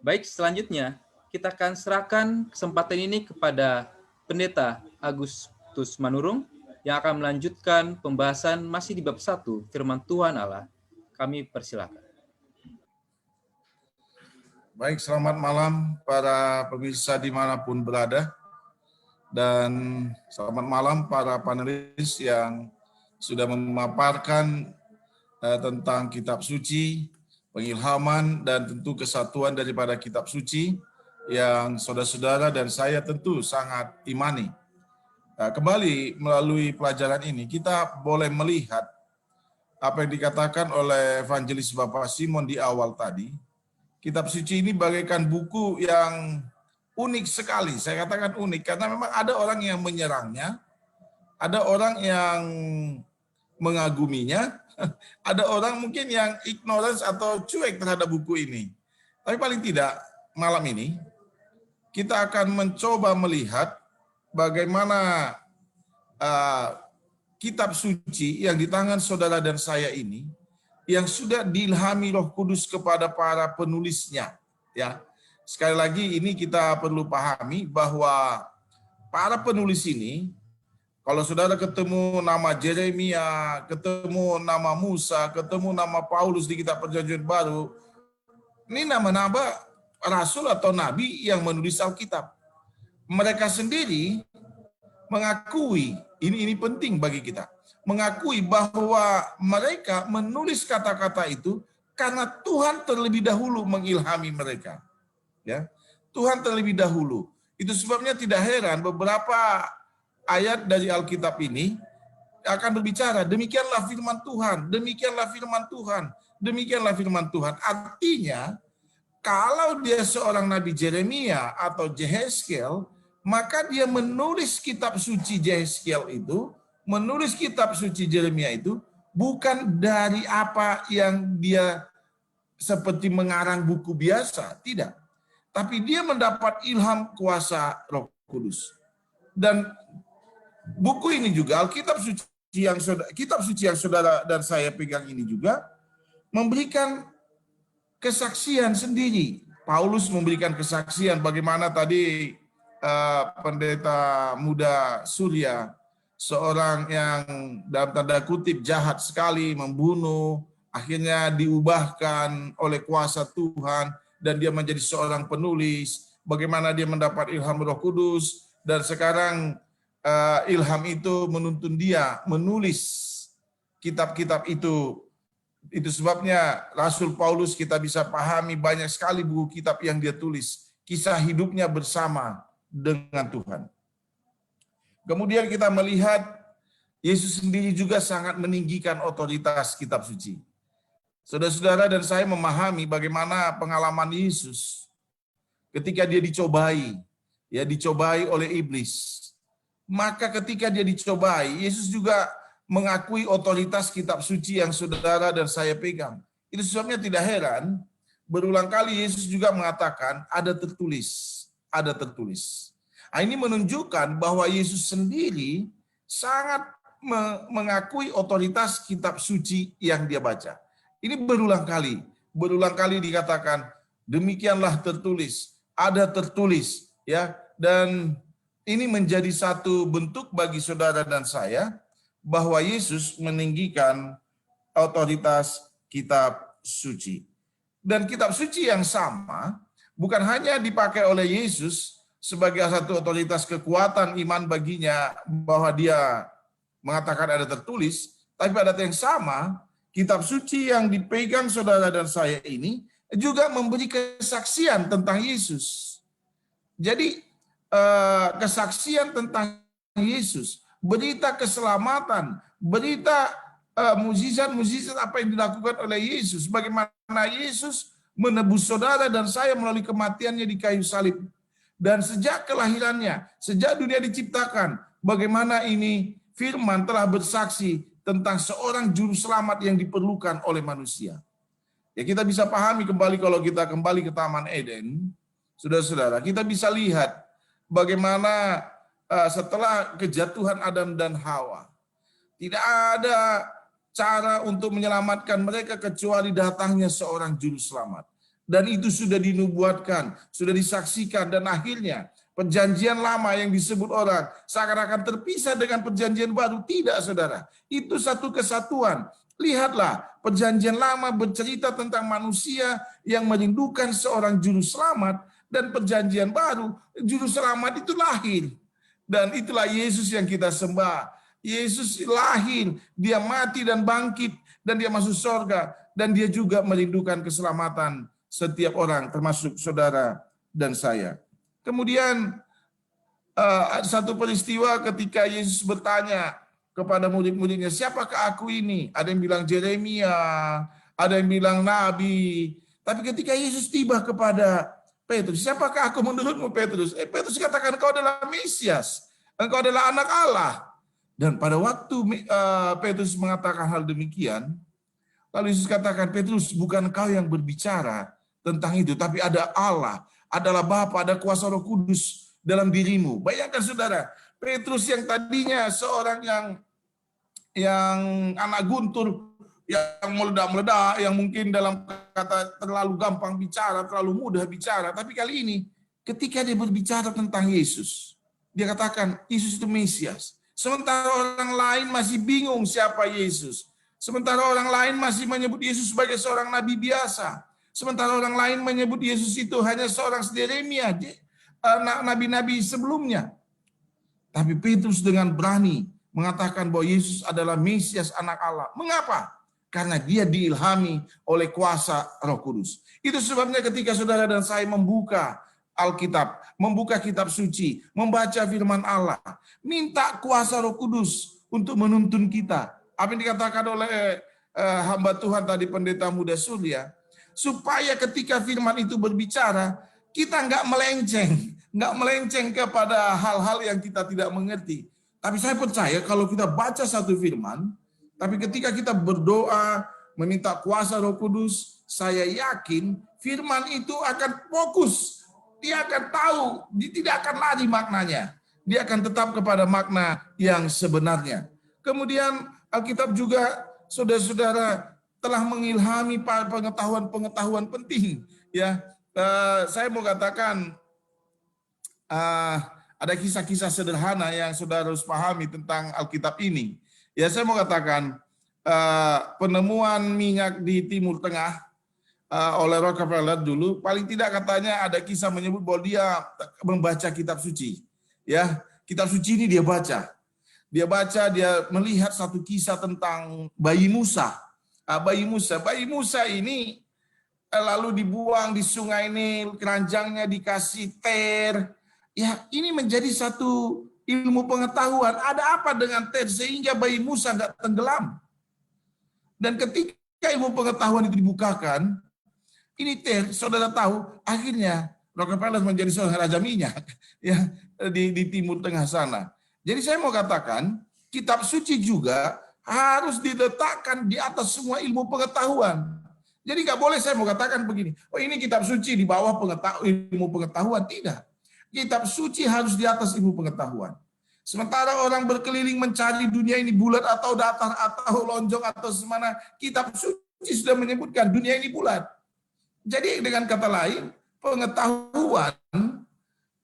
Baik, selanjutnya kita akan serahkan kesempatan ini kepada Pendeta Agustus Manurung yang akan melanjutkan pembahasan masih di bab 1 firman Tuhan Allah. Kami persilakan. Baik, selamat malam para pemirsa dimanapun berada. Dan selamat malam para panelis yang sudah memaparkan tentang kitab suci, pengilhaman, dan tentu kesatuan daripada kitab suci yang saudara-saudara dan saya tentu sangat imani. Kembali melalui pelajaran ini, kita boleh melihat apa yang dikatakan oleh Evangelis Bapak Simon di awal tadi. Kitab suci ini bagaikan buku yang unik sekali. Saya katakan unik karena memang ada orang yang menyerangnya, ada orang yang mengaguminya, ada orang mungkin yang ignorance atau cuek terhadap buku ini. Tapi paling tidak malam ini kita akan mencoba melihat bagaimana kitab suci yang di tangan saudara dan saya ini yang sudah diilhami Roh Kudus kepada para penulisnya, ya. Sekali lagi ini kita perlu pahami bahwa para penulis ini, kalau saudara ketemu nama Yeremia, ketemu nama Musa, ketemu nama Paulus di kitab Perjanjian Baru, ini nama-nama rasul atau nabi yang menulis Alkitab. Mereka sendiri mengakui, ini penting bagi kita, mengakui bahwa mereka menulis kata-kata itu karena Tuhan terlebih dahulu mengilhami mereka. Ya, Tuhan terlebih dahulu. Itu sebabnya tidak heran beberapa ayat dari Alkitab ini akan berbicara, demikianlah firman Tuhan, demikianlah firman Tuhan, demikianlah firman Tuhan. Artinya, kalau dia seorang Nabi Yeremia atau Yehezkiel, maka dia menulis kitab suci Yehezkiel itu, menulis kitab suci Yeremia itu, bukan dari apa yang dia seperti mengarang buku biasa, tidak. Tapi dia mendapat ilham kuasa Roh Kudus. Dan buku ini juga, Alkitab suci kitab suci yang saudara dan saya pegang ini juga memberikan kesaksian sendiri. Paulus memberikan kesaksian bagaimana tadi pendeta muda Surya, seorang yang dalam tanda kutip jahat sekali, membunuh, akhirnya diubahkan oleh kuasa Tuhan, dan dia menjadi seorang penulis, bagaimana dia mendapat ilham Roh Kudus, dan sekarang ilham itu menuntun dia menulis kitab-kitab itu. Itu sebabnya Rasul Paulus kita bisa pahami banyak sekali buku kitab yang dia tulis, kisah hidupnya bersama dengan Tuhan. Kemudian kita melihat Yesus sendiri juga sangat meninggikan otoritas kitab suci. Saudara-saudara dan saya memahami bagaimana pengalaman Yesus ketika dia dicobai, ya dicobai oleh iblis. Maka ketika dia dicobai, Yesus juga mengakui otoritas kitab suci yang saudara dan saya pegang. Itu sebabnya tidak heran, berulang kali Yesus juga mengatakan ada tertulis, ada tertulis. Nah, ini menunjukkan bahwa Yesus sendiri sangat mengakui otoritas kitab suci yang dia baca. Ini berulang kali dikatakan demikianlah tertulis, ada tertulis, ya. Dan ini menjadi satu bentuk bagi saudara dan saya bahwa Yesus meninggikan otoritas kitab suci. Dan kitab suci yang sama bukan hanya dipakai oleh Yesus sebagai satu otoritas kekuatan iman baginya bahwa dia mengatakan ada tertulis, tapi pada yang sama kitab suci yang dipegang saudara dan saya ini juga memberi kesaksian tentang Yesus. Jadi kesaksian tentang Yesus, berita keselamatan, berita mukjizat-mukjizat apa yang dilakukan oleh Yesus, bagaimana Yesus menebus saudara dan saya melalui kematiannya di kayu salib. Dan sejak kelahirannya, sejak dunia diciptakan, bagaimana ini firman telah bersaksi tentang seorang juru selamat yang diperlukan oleh manusia. Ya, kita bisa pahami kembali kalau kita kembali ke Taman Eden, saudara-saudara, kita bisa lihat bagaimana setelah kejatuhan Adam dan Hawa, tidak ada cara untuk menyelamatkan mereka kecuali datangnya seorang juru selamat. Dan itu sudah dinubuatkan, sudah disaksikan, dan akhirnya perjanjian lama yang disebut orang seakan-akan terpisah dengan perjanjian baru. Tidak, saudara. Itu satu kesatuan. Lihatlah, perjanjian lama bercerita tentang manusia yang merindukan seorang juru selamat, dan perjanjian baru, juru selamat itu lahir. Dan itulah Yesus yang kita sembah. Yesus lahir, dia mati dan bangkit, dan dia masuk surga, dan dia juga merindukan keselamatan setiap orang, termasuk saudara dan saya. Kemudian ada satu peristiwa ketika Yesus bertanya kepada murid-muridnya, siapakah aku ini? Ada yang bilang Yeremia, ada yang bilang Nabi. Tapi ketika Yesus tiba kepada Petrus, siapakah aku menurutmu, Petrus? Petrus katakan, engkau adalah Mesias, engkau adalah anak Allah. Dan pada waktu Petrus mengatakan hal demikian, lalu Yesus katakan, Petrus, bukan kau yang berbicara tentang itu, tapi ada Allah, adalah Bapa, ada kuasa Roh Kudus dalam dirimu. Bayangkan saudara, Petrus yang tadinya seorang yang anak guntur, yang meledak-meledak, yang mungkin dalam kata terlalu gampang bicara, terlalu mudah bicara, tapi kali ini ketika dia berbicara tentang Yesus, dia katakan Yesus itu Mesias. Sementara orang lain masih bingung siapa Yesus. Sementara orang lain masih menyebut Yesus sebagai seorang nabi biasa. Sementara orang lain menyebut Yesus itu hanya seorang Yeremia, nabi-nabi sebelumnya. Tapi Petrus dengan berani mengatakan bahwa Yesus adalah Mesias, anak Allah. Mengapa? Karena dia diilhami oleh kuasa Roh Kudus. Itu sebabnya ketika saudara dan saya membuka Alkitab, membuka kitab suci, membaca firman Allah, minta kuasa Roh Kudus untuk menuntun kita. Apa yang dikatakan oleh hamba Tuhan tadi, Pendeta Muda Surya, supaya ketika firman itu berbicara, kita nggak melenceng kepada hal-hal yang kita tidak mengerti. Tapi saya percaya kalau kita baca satu firman, tapi ketika kita berdoa, meminta kuasa Roh Kudus, saya yakin firman itu akan fokus. Dia akan tahu, dia tidak akan lari maknanya. Dia akan tetap kepada makna yang sebenarnya. Kemudian Alkitab juga, saudara-saudara, telah mengilhami pengetahuan-pengetahuan penting. Ya, saya mau katakan ada kisah-kisah sederhana yang saudara harus pahami tentang Alkitab ini. Ya, saya mau katakan penemuan minyak di Timur Tengah oleh Rockefeller dulu, paling tidak katanya ada kisah menyebut bahwa dia membaca kitab suci. Ya, kitab suci ini dia baca. Dia melihat satu kisah tentang bayi Musa. Bayi Musa ini lalu dibuang di sungai Nil, keranjangnya dikasih ter. Ya, ini menjadi satu ilmu pengetahuan. Ada apa dengan ter sehingga bayi Musa nggak tenggelam? Dan ketika ilmu pengetahuan itu dibukakan, ini ter, saudara tahu, akhirnya Rockefeller menjadi seorang raja minyak ya di Timur Tengah sana. Jadi saya mau katakan, kitab suci juga harus diletakkan di atas semua ilmu pengetahuan. Jadi nggak boleh saya mau katakan begini, oh ini kitab suci di bawah ilmu pengetahuan. Tidak. Kitab suci harus di atas ilmu pengetahuan. Sementara orang berkeliling mencari dunia ini bulat atau datar atau lonjong atau semana, kitab suci sudah menyebutkan dunia ini bulat. Jadi dengan kata lain, pengetahuan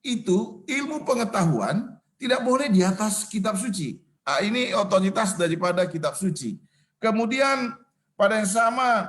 itu, ilmu pengetahuan tidak boleh di atas kitab suci. Nah, ini otoritas daripada kitab suci. Kemudian pada yang sama,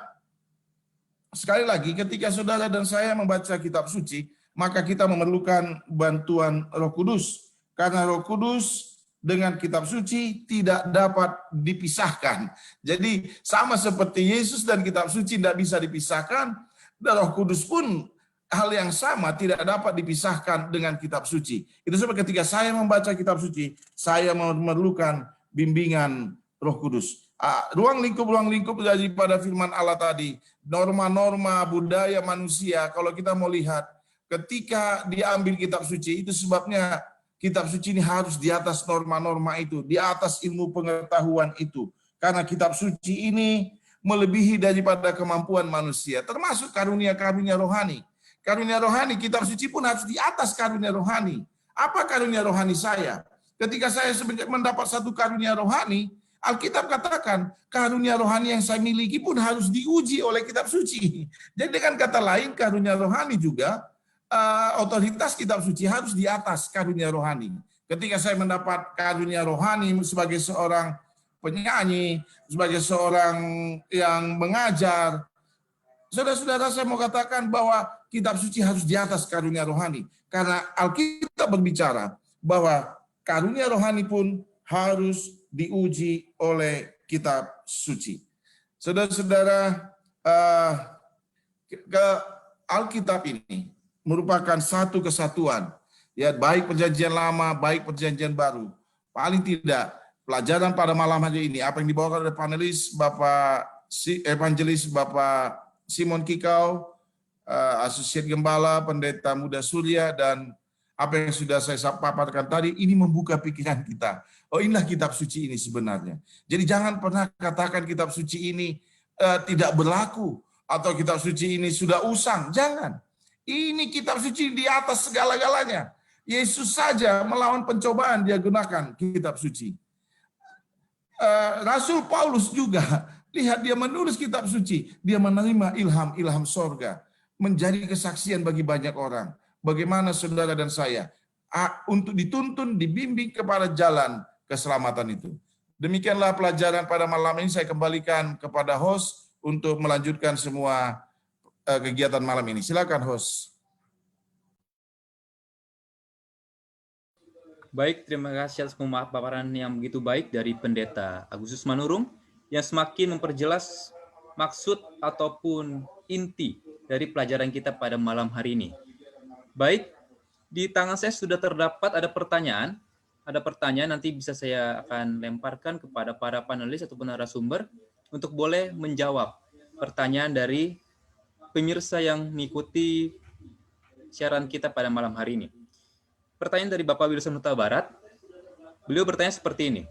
sekali lagi ketika saudara dan saya membaca kitab suci, maka kita memerlukan bantuan Roh Kudus. Karena Roh Kudus dengan kitab suci tidak dapat dipisahkan. Jadi sama seperti Yesus dan kitab suci tidak bisa dipisahkan, dan Roh Kudus pun hal yang sama tidak dapat dipisahkan dengan kitab suci. Itu sebab ketika saya membaca kitab suci, saya memerlukan bimbingan Roh Kudus. ruang lingkup daripada firman Allah tadi, norma-norma budaya manusia, kalau kita mau lihat, ketika diambil kitab suci, itu sebabnya kitab suci ini harus di atas norma-norma itu, di atas ilmu pengetahuan itu. Karena kitab suci ini melebihi daripada kemampuan manusia, termasuk karunia-karunia rohani. Karunia rohani, kitab suci pun harus di atas karunia rohani. Apa karunia rohani saya? Ketika saya mendapat satu karunia rohani, Alkitab katakan, karunia rohani yang saya miliki pun harus diuji oleh kitab suci. Jadi dengan kata lain, karunia rohani juga, otoritas kitab suci harus di atas karunia rohani. Ketika saya mendapat karunia rohani sebagai seorang penyanyi, sebagai seorang yang mengajar, saudara-saudara, saya mau katakan bahwa kitab suci harus di atas karunia rohani. Karena Alkitab berbicara bahwa karunia rohani pun harus diuji oleh kitab suci. Saudara-saudara, Alkitab ini merupakan satu kesatuan, ya, baik perjanjian lama, baik perjanjian baru. Paling tidak, pelajaran pada malam hari ini, apa yang dibawakan oleh panelis Bapak Evangelis Bapak Simon Kikau, Asosiat Gembala, Pendeta Muda Surya, dan apa yang sudah saya paparkan tadi, ini membuka pikiran kita. Oh, inilah kitab suci ini sebenarnya. Jadi jangan pernah katakan kitab suci ini tidak berlaku, atau kitab suci ini sudah usang. Jangan. Ini kitab suci di atas segala-galanya. Yesus saja melawan pencobaan, dia gunakan kitab suci. Rasul Paulus juga, lihat dia menulis kitab suci, dia menerima ilham sorga, menjadi kesaksian bagi banyak orang. Bagaimana saudara dan saya untuk dituntun, dibimbing kepada jalan keselamatan itu. Demikianlah pelajaran pada malam ini. Saya kembalikan kepada host untuk melanjutkan semua kegiatan malam ini. Silakan host. Baik, terima kasih atas pemaparan yang begitu baik dari Pendeta Agustus Manurung yang semakin memperjelas maksud ataupun inti dari pelajaran kita pada malam hari ini. Baik, di tangan saya sudah terdapat ada pertanyaan. Ada pertanyaan, nanti bisa saya akan lemparkan kepada para panelis ataupun narasumber untuk boleh menjawab pertanyaan dari pemirsa yang mengikuti siaran kita pada malam hari ini. Pertanyaan dari Bapak Wilson Huta Barat. Beliau bertanya seperti ini.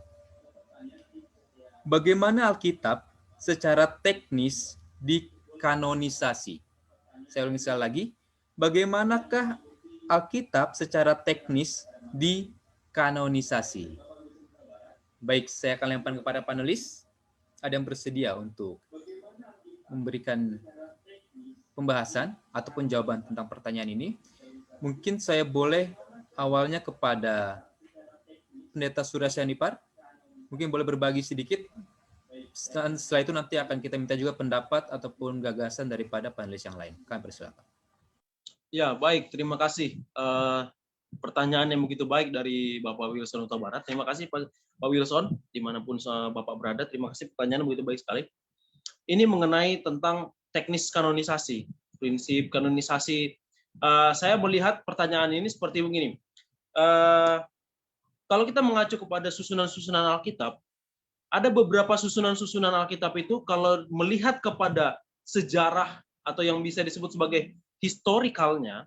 Bagaimana Alkitab secara teknis dikanonisasi? Saya ulangi sekali lagi. Bagaimanakah Alkitab secara teknis dikanonisasi? Baik, saya akan lempar kepada panelis. Ada yang bersedia untuk memberikan pembahasan ataupun jawaban tentang pertanyaan ini? Mungkin saya boleh awalnya kepada Pendeta Surya Sianipar, mungkin boleh berbagi sedikit. Setelah itu nanti akan kita minta juga pendapat ataupun gagasan daripada panelis yang lain. Kami persilakan. Ya, baik. Terima kasih. Pertanyaan yang begitu baik dari Bapak Wilson Huta Barat. Terima kasih Pak Wilson, dimanapun Bapak berada. Terima kasih, pertanyaan begitu baik sekali. Ini mengenai tentang teknis kanonisasi, prinsip kanonisasi. Saya melihat pertanyaan ini seperti begini. Kalau kita mengacu kepada susunan-susunan Alkitab, ada beberapa susunan-susunan Alkitab itu kalau melihat kepada sejarah atau yang bisa disebut sebagai historikalnya,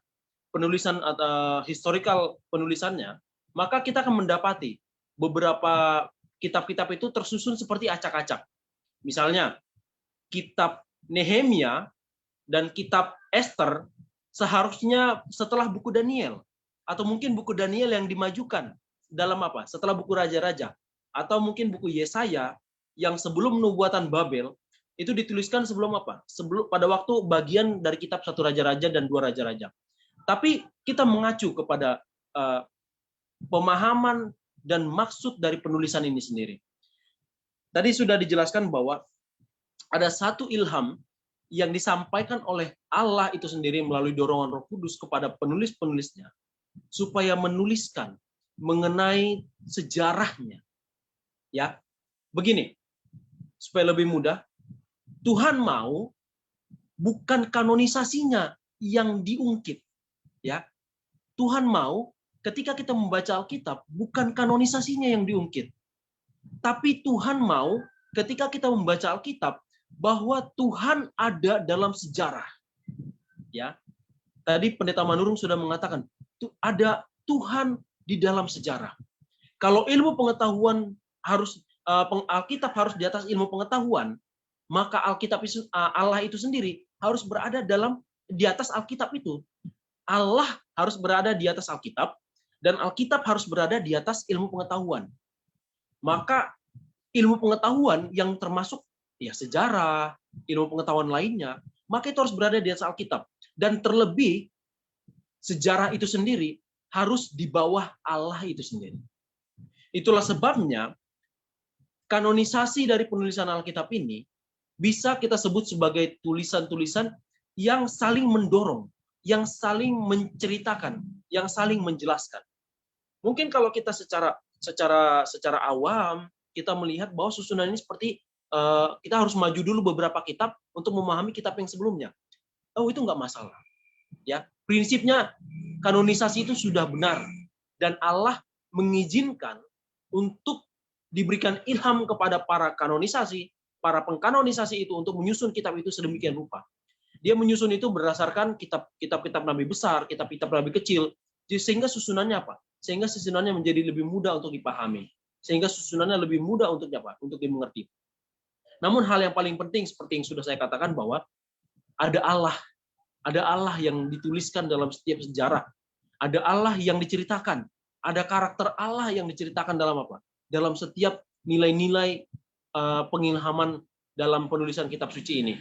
penulisan atau historikal penulisannya, maka kita akan mendapati beberapa kitab-kitab itu tersusun seperti acak-acak. Misalnya, kitab Nehemia dan kitab Esther seharusnya setelah buku Daniel, atau mungkin buku Daniel yang dimajukan dalam apa? Setelah buku Raja-Raja, atau mungkin buku Yesaya yang sebelum nubuatan Babel itu dituliskan sebelum apa? Sebelum pada waktu bagian dari kitab 1 Raja-Raja dan 2 Raja-Raja. Tapi kita mengacu kepada pemahaman dan maksud dari penulisan ini sendiri. Tadi sudah dijelaskan bahwa ada satu ilham yang disampaikan oleh Allah itu sendiri melalui dorongan Roh Kudus kepada penulis-penulisnya supaya menuliskan mengenai sejarahnya. Ya. Begini, supaya lebih mudah, Tuhan mau bukan kanonisasinya yang diungkit. Ya. Tuhan mau ketika kita membaca Alkitab bukan kanonisasinya yang diungkit. Tapi Tuhan mau ketika kita membaca Alkitab bahwa Tuhan ada dalam sejarah. Ya. Tadi Pendeta Manurung sudah mengatakan, ada Tuhan di dalam sejarah. Kalau ilmu pengetahuan harus Alkitab harus di atas ilmu pengetahuan, maka Allah itu sendiri harus berada di atas Alkitab itu. Allah harus berada di atas Alkitab, dan Alkitab harus berada di atas ilmu pengetahuan. Maka ilmu pengetahuan yang termasuk ya sejarah, ilmu pengetahuan lainnya, maka itu harus berada di atas Alkitab. Dan terlebih, sejarah itu sendiri harus di bawah Allah itu sendiri. Itulah sebabnya kanonisasi dari penulisan Alkitab ini bisa kita sebut sebagai tulisan-tulisan yang saling mendorong, yang saling menceritakan, yang saling menjelaskan. Mungkin kalau kita secara awam kita melihat bahwa susunan ini seperti kita harus maju dulu beberapa kitab untuk memahami kitab yang sebelumnya. Oh, itu nggak masalah. Ya, prinsipnya kanonisasi itu sudah benar dan Allah mengizinkan untuk diberikan ilham kepada para pengkanonisasi itu untuk menyusun kitab itu sedemikian rupa. Dia menyusun itu berdasarkan kitab-kitab nabi besar, kitab-kitab nabi kecil, sehingga susunannya apa? Sehingga susunannya menjadi lebih mudah untuk dipahami, sehingga susunannya lebih mudah untuk apa? Untuk dimengerti. Namun hal yang paling penting seperti yang sudah saya katakan bahwa ada Allah yang dituliskan dalam setiap sejarah, ada Allah yang diceritakan, ada karakter Allah yang diceritakan dalam apa? Dalam setiap nilai-nilai pengilhaman dalam penulisan kitab suci ini.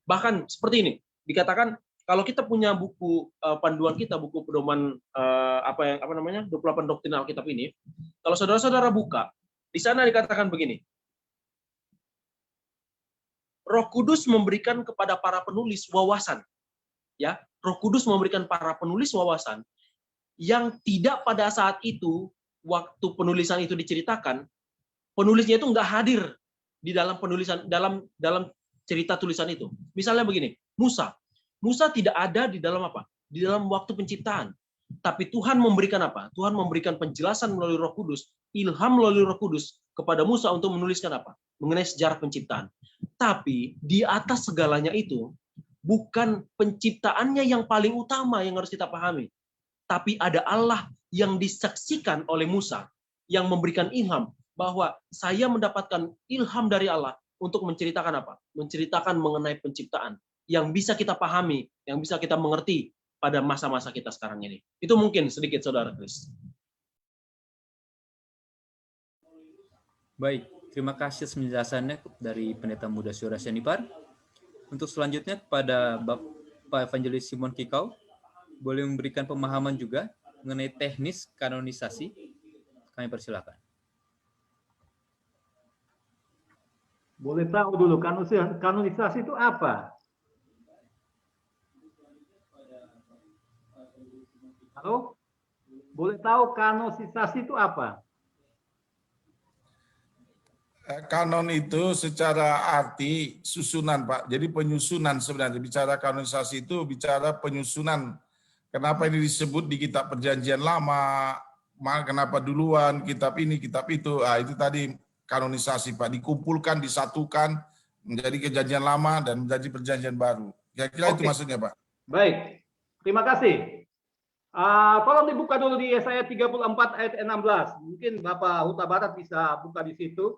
Bahkan seperti ini, dikatakan kalau kita punya buku panduan kita, buku pedoman 28 doktrin Alkitab ini, kalau saudara-saudara buka, di sana dikatakan begini. Roh Kudus memberikan kepada para penulis wawasan. Ya, Roh Kudus memberikan para penulis wawasan yang tidak pada saat itu waktu penulisan itu diceritakan, penulisnya itu nggak hadir di dalam penulisan dalam cerita tulisan itu. Misalnya begini, Musa tidak ada di dalam apa? Di dalam waktu penciptaan. Tapi Tuhan memberikan apa? Tuhan memberikan penjelasan melalui Roh Kudus, ilham melalui Roh Kudus kepada Musa untuk menuliskan apa? Mengenai sejarah penciptaan. Tapi di atas segalanya itu bukan penciptaannya yang paling utama yang harus kita pahami. Tapi ada Allah yang disaksikan oleh Musa yang memberikan ilham bahwa saya mendapatkan ilham dari Allah untuk menceritakan apa? Menceritakan mengenai penciptaan yang bisa kita pahami, yang bisa kita mengerti pada masa-masa kita sekarang ini. Itu mungkin sedikit Saudara Kris. Baik, terima kasih atas penjelasannya dari Pendeta Muda Syura Syanipar. Untuk selanjutnya kepada Bapak Evangelis Simon Kikau, boleh memberikan pemahaman juga mengenai teknis kanonisasi. Kami persilakan. Boleh tahu dulu kanonisasi itu apa? Halo? Boleh tahu kanonisasi itu apa? Kanon itu secara arti susunan, Pak. Jadi penyusunan sebenarnya. Bicara kanonisasi itu bicara penyusunan. Kenapa ini disebut di kitab Perjanjian Lama, kenapa duluan kitab ini, kitab itu. Itu tadi kanonisasi, Pak. Dikumpulkan, disatukan menjadi Perjanjian Lama dan menjadi Perjanjian Baru. Kira-kira itu maksudnya, Pak. Baik, terima kasih. Tolong dibuka dulu di Yesaya 34 ayat 16. Mungkin Bapak Huta Barat bisa buka di situ.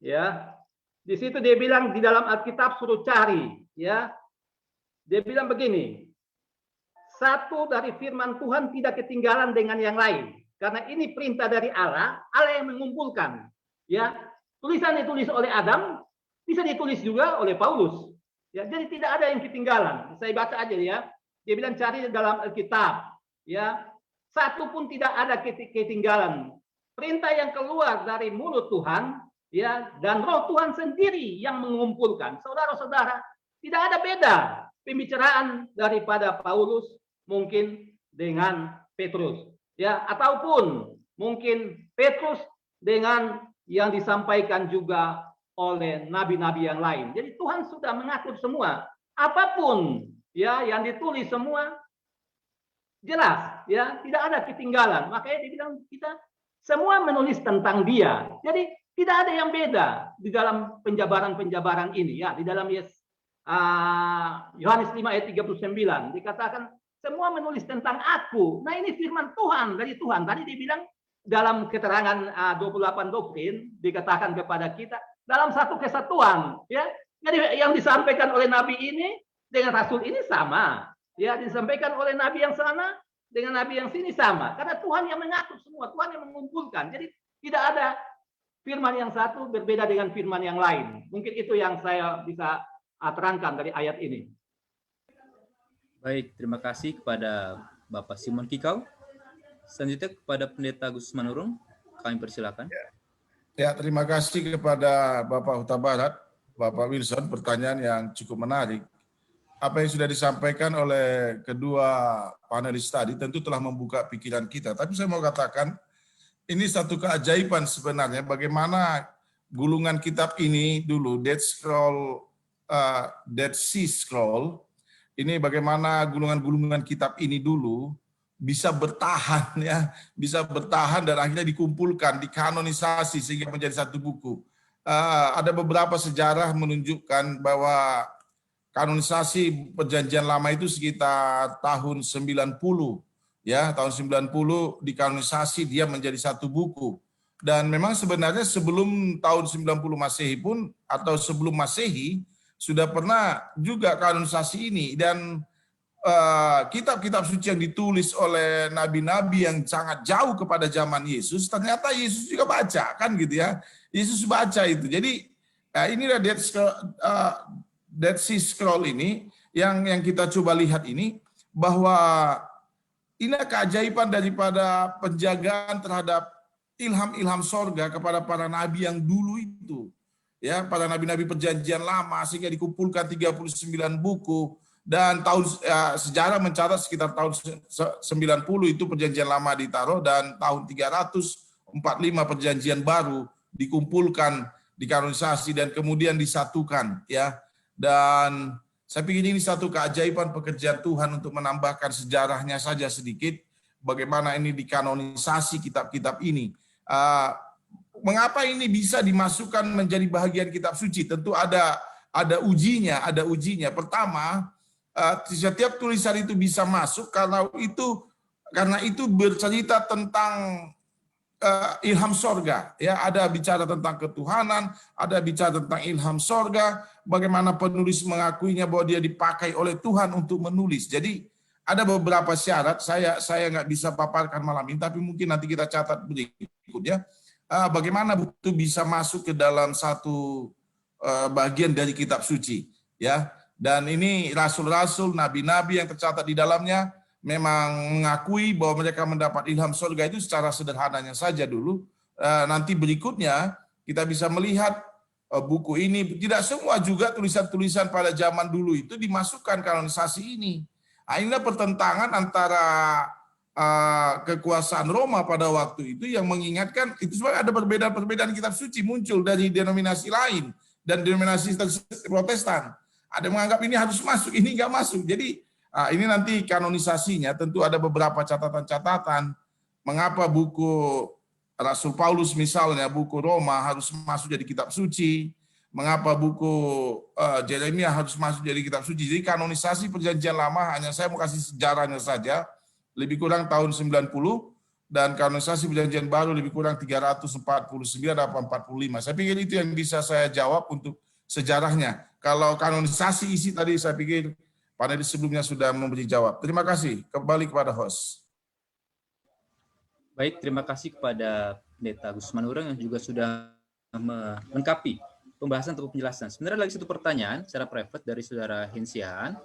Ya, di situ dia bilang di dalam Alkitab suruh cari. Ya, dia bilang begini. Satu dari firman Tuhan tidak ketinggalan dengan yang lain. Karena ini perintah dari Allah, Allah yang mengumpulkan. Ya, tulisan ditulis oleh Adam, bisa ditulis juga oleh Paulus. Ya, jadi tidak ada yang ketinggalan. Saya baca aja ya. Dia bilang cari dalam Alkitab. Ya, satu pun tidak ada ketinggalan. Perintah yang keluar dari mulut Tuhan, ya, dan Roh Tuhan sendiri yang mengumpulkan. Saudara-saudara, tidak ada beda pembicaraan daripada Paulus mungkin dengan Petrus, ya, ataupun mungkin Petrus dengan yang disampaikan juga oleh nabi-nabi yang lain. Jadi Tuhan sudah mengatur semua, apapun ya yang ditulis semua jelas, ya, tidak ada ketinggalan. Makanya dia bilang kita semua menulis tentang Dia. Jadi Tidak ada yang beda di dalam penjabaran-penjabaran ini ya. Di dalam Yohanes 5 ayat 39 dikatakan semua menulis tentang aku. Nah, ini firman Tuhan dari Tuhan. Tadi dibilang dalam keterangan 28 doktrin dikatakan kepada kita dalam satu kesatuan ya. Jadi yang disampaikan oleh nabi ini dengan rasul ini sama. Ya, disampaikan oleh nabi yang sana dengan nabi yang sini sama. Karena Tuhan yang mengatur semua, Tuhan yang mengumpulkan. Jadi tidak ada firman yang satu berbeda dengan firman yang lain. Mungkin itu yang saya bisa terangkan dari ayat ini. Baik, terima kasih kepada Bapak Simon Kikau. Selanjutnya kepada Pendeta Agustus Manurung, kami persilakan. Ya, terima kasih kepada Bapak Huta Barat, Bapak Wilson, pertanyaan yang cukup menarik. Apa yang sudah disampaikan oleh kedua panelis tadi tentu telah membuka pikiran kita. Tapi saya mau katakan, ini satu keajaiban sebenarnya bagaimana gulungan kitab ini dulu, Dead Sea Scroll, ini bagaimana gulungan-gulungan kitab ini dulu bisa bertahan ya, bisa bertahan dan akhirnya dikumpulkan, dikanonisasi sehingga menjadi satu buku. Ada beberapa sejarah menunjukkan bahwa kanonisasi Perjanjian Lama itu sekitar tahun 90 ya, tahun 90 dikanonisasi dia menjadi satu buku. Dan memang sebenarnya sebelum tahun 90 Masehi pun atau sebelum Masehi sudah pernah juga kanonisasi ini, dan kitab-kitab suci yang ditulis oleh nabi-nabi yang sangat jauh kepada zaman Yesus, ternyata Yesus juga baca, kan gitu ya. Yesus baca itu. Jadi inilah Dead Sea Scroll ini yang kita coba lihat ini, bahwa ini keajaiban daripada penjagaan terhadap ilham-ilham sorga kepada para nabi yang dulu itu. Ya, para nabi-nabi Perjanjian Lama, sehingga dikumpulkan 39 buku. Dan tahun sejarah mencatat sekitar tahun 90 itu Perjanjian Lama ditaruh, dan tahun 345 Perjanjian Baru dikumpulkan, dikanonisasi dan kemudian disatukan ya. Dan saya pikir ini satu keajaiban pekerjaan Tuhan untuk menambahkan sejarahnya saja sedikit bagaimana ini dikanonisasi kitab-kitab ini. Mengapa ini bisa dimasukkan menjadi bahagian kitab suci? Tentu ada ujinya, ada ujinya. Pertama, setiap tulisan itu bisa masuk karena itu bercerita tentang ilham sorga. Ya, ada bicara tentang ketuhanan, ada bicara tentang ilham sorga, bagaimana penulis mengakuinya bahwa dia dipakai oleh Tuhan untuk menulis. Jadi ada beberapa syarat, saya nggak bisa paparkan malam ini, tapi mungkin nanti kita catat berikutnya. Bagaimana buku bisa masuk ke dalam satu bagian dari kitab suci, ya. Dan ini rasul-rasul, nabi-nabi yang tercatat di dalamnya memang mengakui bahwa mereka mendapat ilham surga itu secara sederhananya saja dulu. Nanti berikutnya kita bisa melihat buku ini, tidak semua juga tulisan-tulisan pada zaman dulu itu dimasukkan kanonisasi ini. Inilah pertentangan antara kekuasaan Roma pada waktu itu yang mengingatkan itu sebenarnya ada perbedaan-perbedaan kitab suci muncul dari denominasi lain dan denominasi Protestan. Ada yang menganggap ini harus masuk, ini enggak masuk. Jadi ini nanti kanonisasinya tentu ada beberapa catatan-catatan mengapa buku Rasul Paulus misalnya, buku Roma harus masuk jadi kitab suci, mengapa buku Yeremia harus masuk jadi kitab suci. Jadi kanonisasi Perjanjian Lama, hanya saya mau kasih sejarahnya saja, lebih kurang tahun 90, dan kanonisasi Perjanjian Baru lebih kurang 349 atau 45. Saya pikir itu yang bisa saya jawab untuk sejarahnya. Kalau kanonisasi isi tadi saya pikir panelis sebelumnya sudah memberi jawab. Terima kasih. Kembali kepada host. Baik, terima kasih kepada Pendeta Agustus Manurung yang juga sudah melengkapi pembahasan atau penjelasan. Sebenarnya lagi satu pertanyaan secara private dari saudara Hensiaan.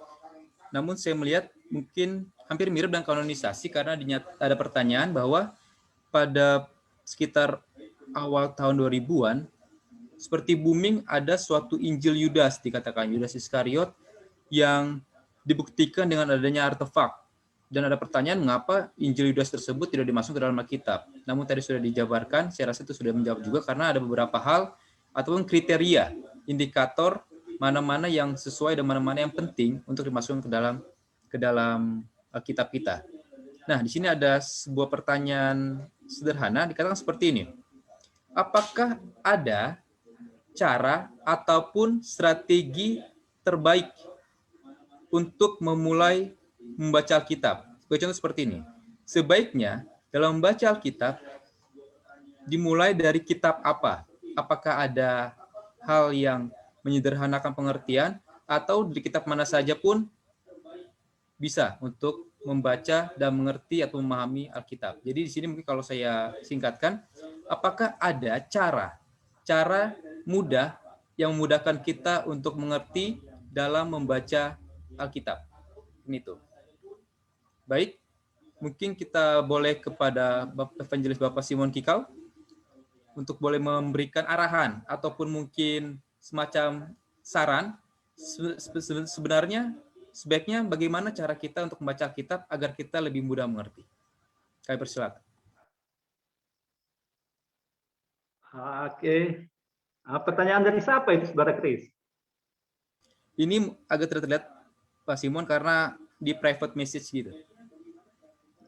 Namun saya melihat mungkin hampir mirip dengan kanonisasi karena ada pertanyaan bahwa pada sekitar awal tahun 2000-an seperti booming ada suatu Injil Yudas, dikatakan Yudas Iskariot, yang dibuktikan dengan adanya artefak. Dan ada pertanyaan mengapa Injil Yudas tersebut tidak dimasukkan ke dalam Alkitab. Namun tadi sudah dijabarkan, saya rasa itu sudah menjawab juga karena ada beberapa hal ataupun kriteria, indikator mana-mana yang sesuai dan mana-mana yang penting untuk dimasukkan ke dalam kitab kita. Nah, di sini ada sebuah pertanyaan sederhana, dikatakan seperti ini. apakah ada cara ataupun strategi terbaik untuk memulai membaca Alkitab? Sebagai contoh seperti ini. Sebaiknya dalam membaca Alkitab dimulai dari kitab apa? Apakah ada hal yang menyederhanakan pengertian atau dari kitab mana saja pun bisa untuk membaca dan mengerti atau memahami Alkitab. Jadi di sini mungkin kalau saya singkatkan, apakah ada cara mudah yang memudahkan kita untuk mengerti dalam membaca Alkitab? Ini tuh. Baik, mungkin kita boleh kepada Evangelis Bapak Simon Kikau untuk boleh memberikan arahan ataupun mungkin semacam saran sebenarnya sebaiknya bagaimana cara kita untuk membaca Alkitab agar kita lebih mudah mengerti. Kami persilakan. Oke. Pertanyaan dari siapa itu, Saudara Chris? Ini agak terlihat Pak Simon karena di private message gitu.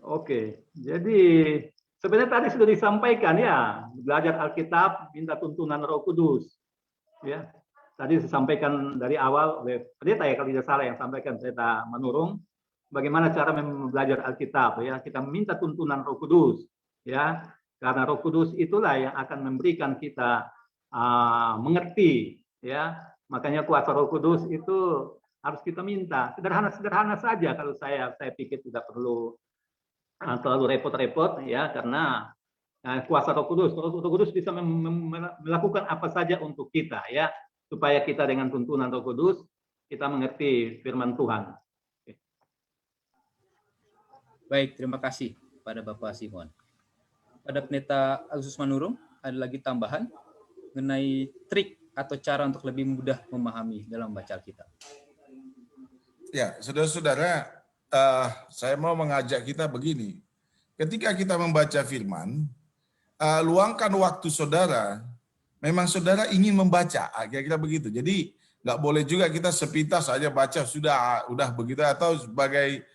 Oke. Jadi sebenarnya tadi sudah disampaikan ya, belajar Alkitab minta tuntunan Roh Kudus. Ya. Tadi disampaikan dari awal oleh pendeta ya, kalau tidak salah yang sampaikan pendeta Manurung, bagaimana cara belajar Alkitab ya, kita minta tuntunan Roh Kudus ya, karena Roh Kudus itulah yang akan memberikan kita mengerti ya, makanya kuasa Roh Kudus itu harus kita minta. Sederhana saja kalau saya pikir tidak perlu terlalu repot-repot ya, karena kuasa Roh Kudus bisa melakukan apa saja untuk kita ya, supaya kita dengan tuntunan Roh Kudus kita mengerti firman Tuhan. Baik, terima kasih pada Bapak Simon. Pada Pendeta Agustus Manurung, ada lagi tambahan mengenai trik atau cara untuk lebih mudah memahami dalam membaca Alkitab. Ya, saudara-saudara, saya mau mengajak kita begini. Ketika kita membaca firman, luangkan waktu saudara. Memang saudara ingin membaca, kira-kira begitu. Jadi nggak boleh juga kita sepintas saja baca udah begitu atau sebagai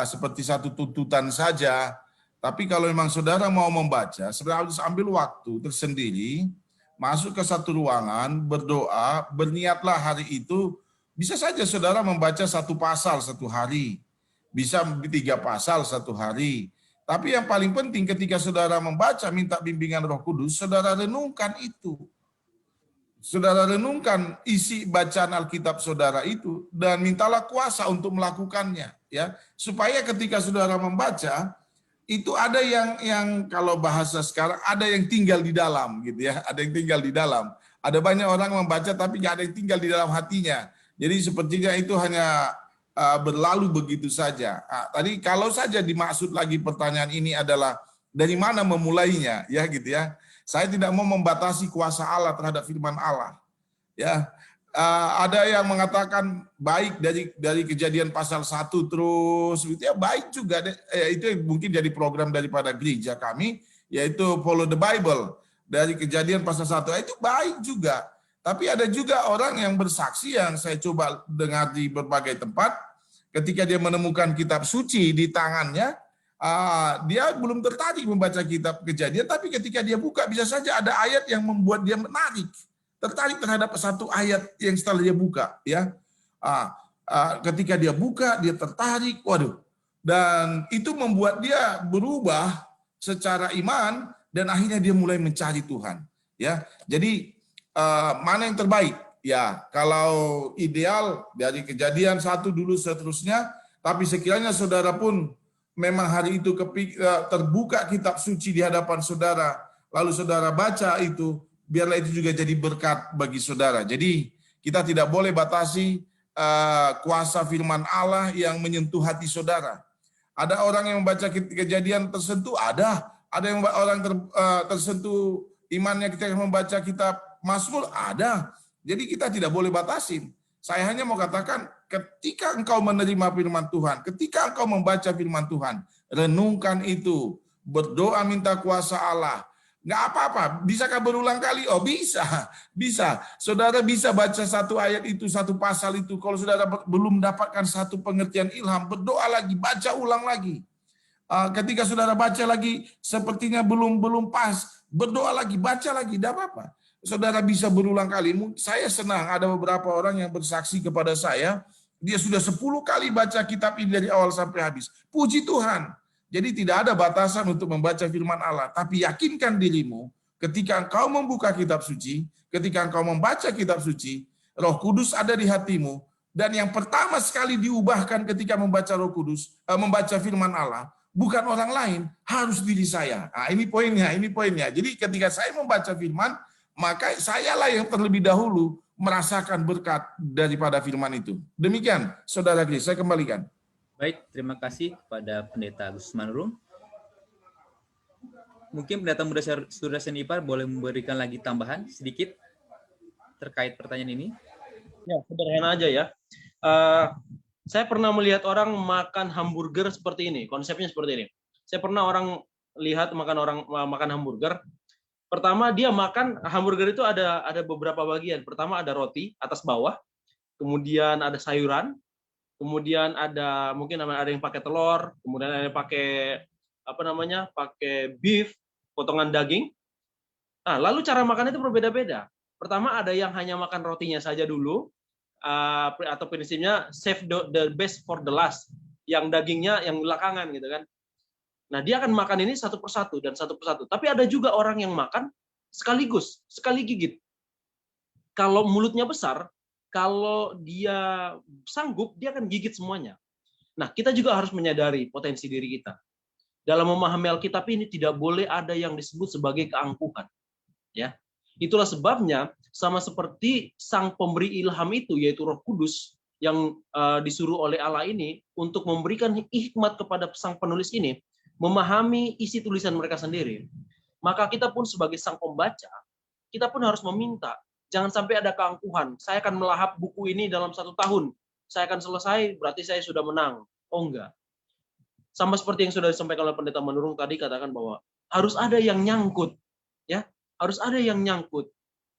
seperti satu tuntutan saja. Tapi kalau memang saudara mau membaca, saudara harus ambil waktu tersendiri, masuk ke satu ruangan, berdoa, berniatlah hari itu. Bisa saja saudara membaca 1 pasal 1 hari, bisa 3 pasal 1 hari. Tapi yang paling penting ketika saudara membaca, minta bimbingan Roh Kudus, saudara renungkan itu. Saudara renungkan isi bacaan Alkitab saudara itu dan mintalah kuasa untuk melakukannya, ya. Supaya ketika saudara membaca, itu ada yang kalau bahasa sekarang ada yang tinggal di dalam gitu ya, ada yang tinggal di dalam. Ada banyak orang membaca tapi nggak ada yang tinggal di dalam hatinya. Jadi sepertinya itu hanya berlalu begitu saja. Tadi kalau saja dimaksud lagi pertanyaan ini adalah dari mana memulainya, ya gitu ya. Saya tidak mau membatasi kuasa Allah terhadap firman Allah. Ya, ada yang mengatakan baik dari Kejadian pasal 1 terus, gitu ya, baik juga. Itu mungkin jadi program daripada gereja kami, yaitu Follow the Bible dari Kejadian pasal 1. Itu baik juga. Tapi ada juga orang yang bersaksi yang saya coba dengar di berbagai tempat, ketika dia menemukan kitab suci di tangannya, dia belum tertarik membaca kitab Kejadian, tapi ketika dia buka bisa saja ada ayat yang membuat dia tertarik terhadap satu ayat yang setelah dia buka, ya. Ketika dia buka, dia tertarik, waduh, dan itu membuat dia berubah secara iman dan akhirnya dia mulai mencari Tuhan, ya. Jadi mana yang terbaik? Ya, kalau ideal dari Kejadian 1 dulu seterusnya, tapi sekiranya saudara pun memang hari itu terbuka kitab suci di hadapan saudara, lalu saudara baca itu, biarlah itu juga jadi berkat bagi saudara. Jadi kita tidak boleh batasi kuasa firman Allah yang menyentuh hati saudara. Ada orang yang membaca Kejadian tersentuh, ada yang orang tersentuh imannya ketika membaca kitab Mazmur, ada. Jadi kita tidak boleh batasin. Saya hanya mau katakan, ketika engkau menerima firman Tuhan, ketika engkau membaca firman Tuhan, renungkan itu, berdoa minta kuasa Allah. Nggak apa-apa, bisakah berulang kali? Oh bisa. Saudara bisa baca satu ayat itu, satu pasal itu. Kalau saudara belum mendapatkan satu pengertian ilham, berdoa lagi, baca ulang lagi. Ketika saudara baca lagi, sepertinya belum pas, berdoa lagi, baca lagi, tidak apa-apa. Saudara bisa berulang kali. Saya senang ada beberapa orang yang bersaksi kepada saya, dia sudah 10 kali baca kitab ini dari awal sampai habis. Puji Tuhan. Jadi tidak ada batasan untuk membaca firman Allah, tapi yakinkan dirimu ketika engkau membuka kitab suci, ketika engkau membaca kitab suci, Roh Kudus ada di hatimu, dan yang pertama sekali diubahkan ketika membaca Roh Kudus, membaca firman Allah, bukan orang lain, harus diri saya. Nah, ini poinnya, ini poinnya. Jadi ketika saya membaca firman, maka sayalah yang terlebih dahulu merasakan berkat daripada firman itu. Demikian, Saudara Kris, saya kembalikan. Baik, terima kasih kepada Pendeta Agustus Manurung. Mungkin Pendeta Muda Saudara Senipar boleh memberikan lagi tambahan sedikit terkait pertanyaan ini. Ya, sederhana aja ya. Saya pernah melihat orang makan hamburger seperti ini, konsepnya seperti ini. Saya pernah lihat makan hamburger. Pertama dia makan hamburger itu ada beberapa bagian. Pertama ada roti atas bawah, kemudian ada sayuran, kemudian mungkin ada yang pakai telur, kemudian ada yang pakai pakai beef, potongan daging. Nah, lalu cara makan itu berbeda-beda. Pertama ada yang hanya makan rotinya saja dulu, atau prinsipnya save the best for the last, yang dagingnya yang belakangan gitu kan. Nah, dia akan makan ini satu persatu. Tapi ada juga orang yang makan sekali gigit. Kalau mulutnya besar, kalau dia sanggup, dia akan gigit semuanya. Nah, kita juga harus menyadari potensi diri kita. Dalam memahami Alkitab ini tidak boleh ada yang disebut sebagai keangkuhan. Ya. Itulah sebabnya sama seperti sang pemberi ilham itu, yaitu Roh Kudus yang disuruh oleh Allah ini untuk memberikan hikmat kepada sang penulis ini, memahami isi tulisan mereka sendiri. Maka kita pun sebagai sang pembaca, kita pun harus meminta, jangan sampai ada keangkuhan. Saya akan melahap buku ini dalam 1 tahun. Saya akan selesai, berarti saya sudah menang. Oh enggak. Sama seperti yang sudah disampaikan oleh Pendeta Manurung tadi, katakan bahwa harus ada yang nyangkut. Ya, harus ada yang nyangkut.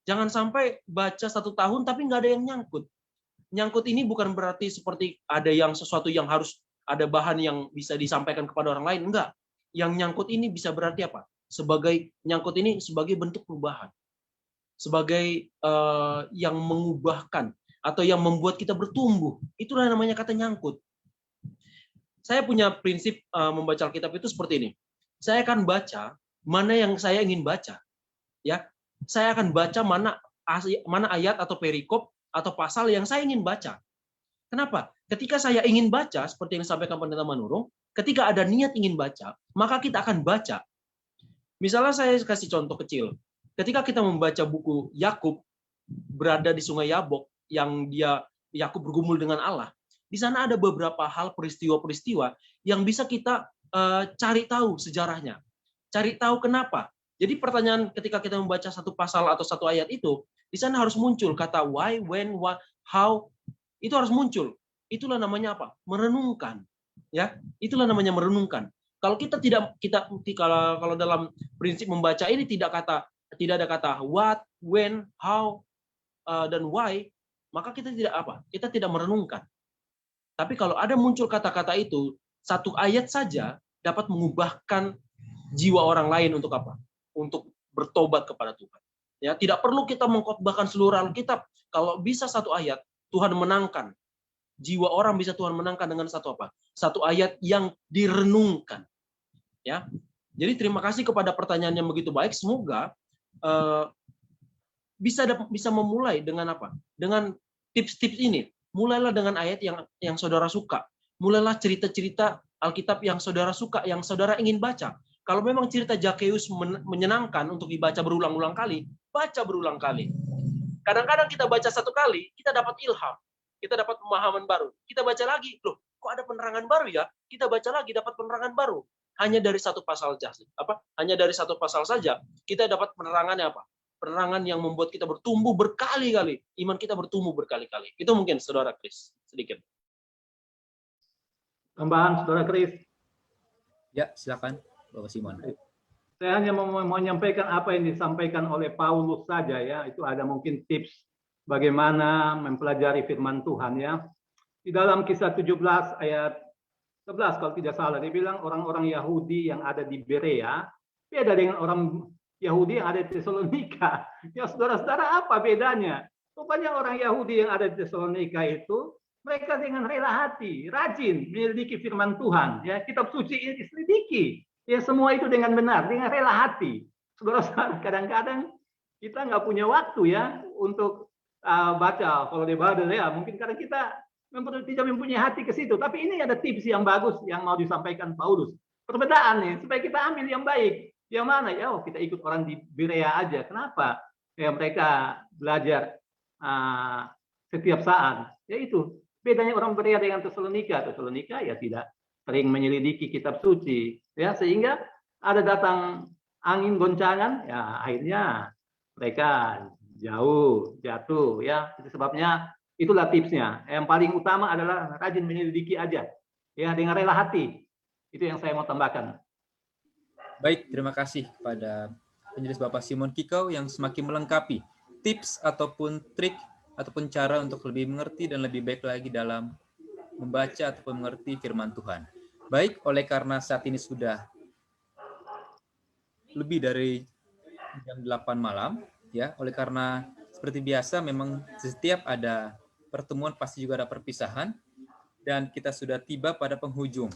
Jangan sampai baca 1 tahun tapi nggak ada yang nyangkut. Nyangkut ini bukan berarti seperti ada yang sesuatu yang harus ada bahan yang bisa disampaikan kepada orang lain. Enggak. Yang nyangkut ini bisa berarti apa? Nyangkut ini sebagai bentuk perubahan. Sebagai yang mengubahkan atau yang membuat kita bertumbuh. Itulah namanya kata nyangkut. Saya punya prinsip membaca Alkitab itu seperti ini. Saya akan baca mana yang saya ingin baca. Ya, saya akan baca mana ayat atau perikop atau pasal yang saya ingin baca. Kenapa? Ketika saya ingin baca, seperti yang disampaikan Pendeta Manurung, ketika ada niat ingin baca, maka kita akan baca. Misalnya saya kasih contoh kecil. Ketika kita membaca buku Yakub berada di Sungai Yabok, yang Yakub bergumul dengan Allah, di sana ada beberapa hal peristiwa-peristiwa yang bisa kita cari tahu sejarahnya. Cari tahu kenapa. Jadi pertanyaan ketika kita membaca satu pasal atau satu ayat itu, di sana harus muncul kata why, when, what, how. Itu harus muncul. Itulah namanya apa? Merenungkan. Ya, itulah namanya merenungkan. Kalau kalau dalam prinsip membaca ini tidak ada kata what, when, how, dan why, maka kita tidak apa? Kita tidak merenungkan. Tapi kalau ada muncul kata-kata itu, satu ayat saja dapat mengubahkan jiwa orang lain untuk apa? Untuk bertobat kepada Tuhan. Ya, tidak perlu kita mengkhotbahkan seluruh Alkitab. Kalau bisa satu ayat, Tuhan menangkan. Jiwa orang bisa Tuhan menangkan dengan satu apa? Satu ayat yang direnungkan. Ya. Jadi terima kasih kepada pertanyaan yang begitu baik. Semoga bisa memulai dengan apa? Dengan tips-tips ini. Mulailah dengan ayat yang saudara suka. Mulailah cerita-cerita Alkitab yang saudara suka, yang saudara ingin baca. Kalau memang cerita Zakeus menyenangkan untuk dibaca berulang-ulang kali, baca berulang kali. Kadang-kadang kita baca satu kali, kita dapat ilham, kita dapat pemahaman baru. Kita baca lagi, loh, kok ada penerangan baru ya? Kita baca lagi, dapat penerangan baru. Hanya dari satu pasal Hanya dari satu pasal saja, kita dapat penerangannya apa? Penerangan yang membuat kita bertumbuh berkali-kali. Iman kita bertumbuh berkali-kali. Itu mungkin, Saudara Kris, sedikit. Tambahan, Saudara Kris. Ya, silakan. Bapak Simon. Saya hanya mau menyampaikan apa yang disampaikan oleh Paulus saja ya. Itu ada mungkin tips bagaimana mempelajari firman Tuhan ya. Di dalam Kisah 17 ayat 11 kalau tidak salah, dia bilang orang-orang Yahudi yang ada di Berea beda dengan orang Yahudi yang ada di Tesalonika. Ya saudara-saudara, apa bedanya? Rupanya orang Yahudi yang ada di Tesalonika itu mereka dengan rela hati, rajin menyelidiki firman Tuhan. Ya, kitab suci ini diselidiki. Ya, semua itu dengan benar, dengan rela hati. Saudara-saudara, kadang-kadang kita nggak punya waktu ya untuk baca kalau di Bible ya. Mungkin karena kita tidak mempunyai hati ke situ. Tapi ini ada tips yang bagus yang mau disampaikan Paulus. Perbedaan nih, supaya kita ambil yang baik. Yang mana ya? Oh, kita ikut orang di Berea aja. Kenapa? Ya mereka belajar setiap saat. Ya itu bedanya orang Berea dengan Tesalonika. Tesalonika ya tidak sering menyelidiki kitab suci, ya sehingga ada datang angin goncangan, ya akhirnya mereka jatuh, ya itu sebabnya. Itulah tipsnya. Yang paling utama adalah rajin menyelidiki aja, ya dengan rela hati. Itu yang saya mau tambahkan. Baik, terima kasih kepada penjelis Bapak Simon Kikau yang semakin melengkapi tips ataupun trik ataupun cara untuk lebih mengerti dan lebih baik lagi dalam membaca ataupun mengerti firman Tuhan. Baik, oleh karena saat ini sudah lebih dari jam 8 malam, ya, oleh karena seperti biasa memang setiap ada pertemuan pasti juga ada perpisahan, dan kita sudah tiba pada penghujung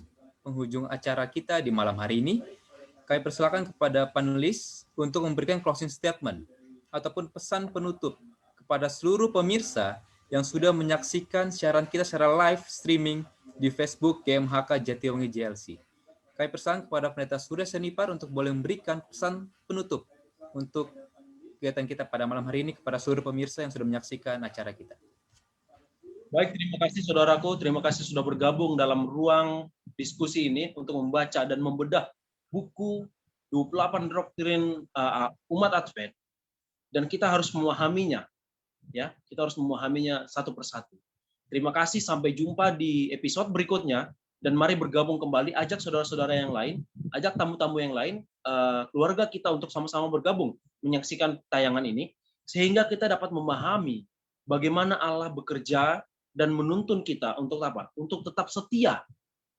acara kita di malam hari ini. Kami persilakan kepada panelis untuk memberikan closing statement ataupun pesan penutup kepada seluruh pemirsa yang sudah menyaksikan siaran kita secara live streaming di Facebook GMHK Jatiwangi JLC. Kami persilakan kepada Pendeta Surya Senipar untuk boleh memberikan pesan penutup untuk kegiatan kita pada malam hari ini kepada seluruh pemirsa yang sudah menyaksikan acara kita. Baik, terima kasih saudaraku, terima kasih sudah bergabung dalam ruang diskusi ini untuk membaca dan membedah buku 28 doktrin umat Advent, dan kita harus memahaminya, ya, kita harus memahaminya satu persatu. Terima kasih, sampai jumpa di episode berikutnya, dan mari bergabung kembali, ajak saudara-saudara yang lain, ajak tamu-tamu yang lain, keluarga kita untuk sama-sama bergabung menyaksikan tayangan ini, sehingga kita dapat memahami bagaimana Allah bekerja dan menuntun kita untuk apa? Untuk tetap setia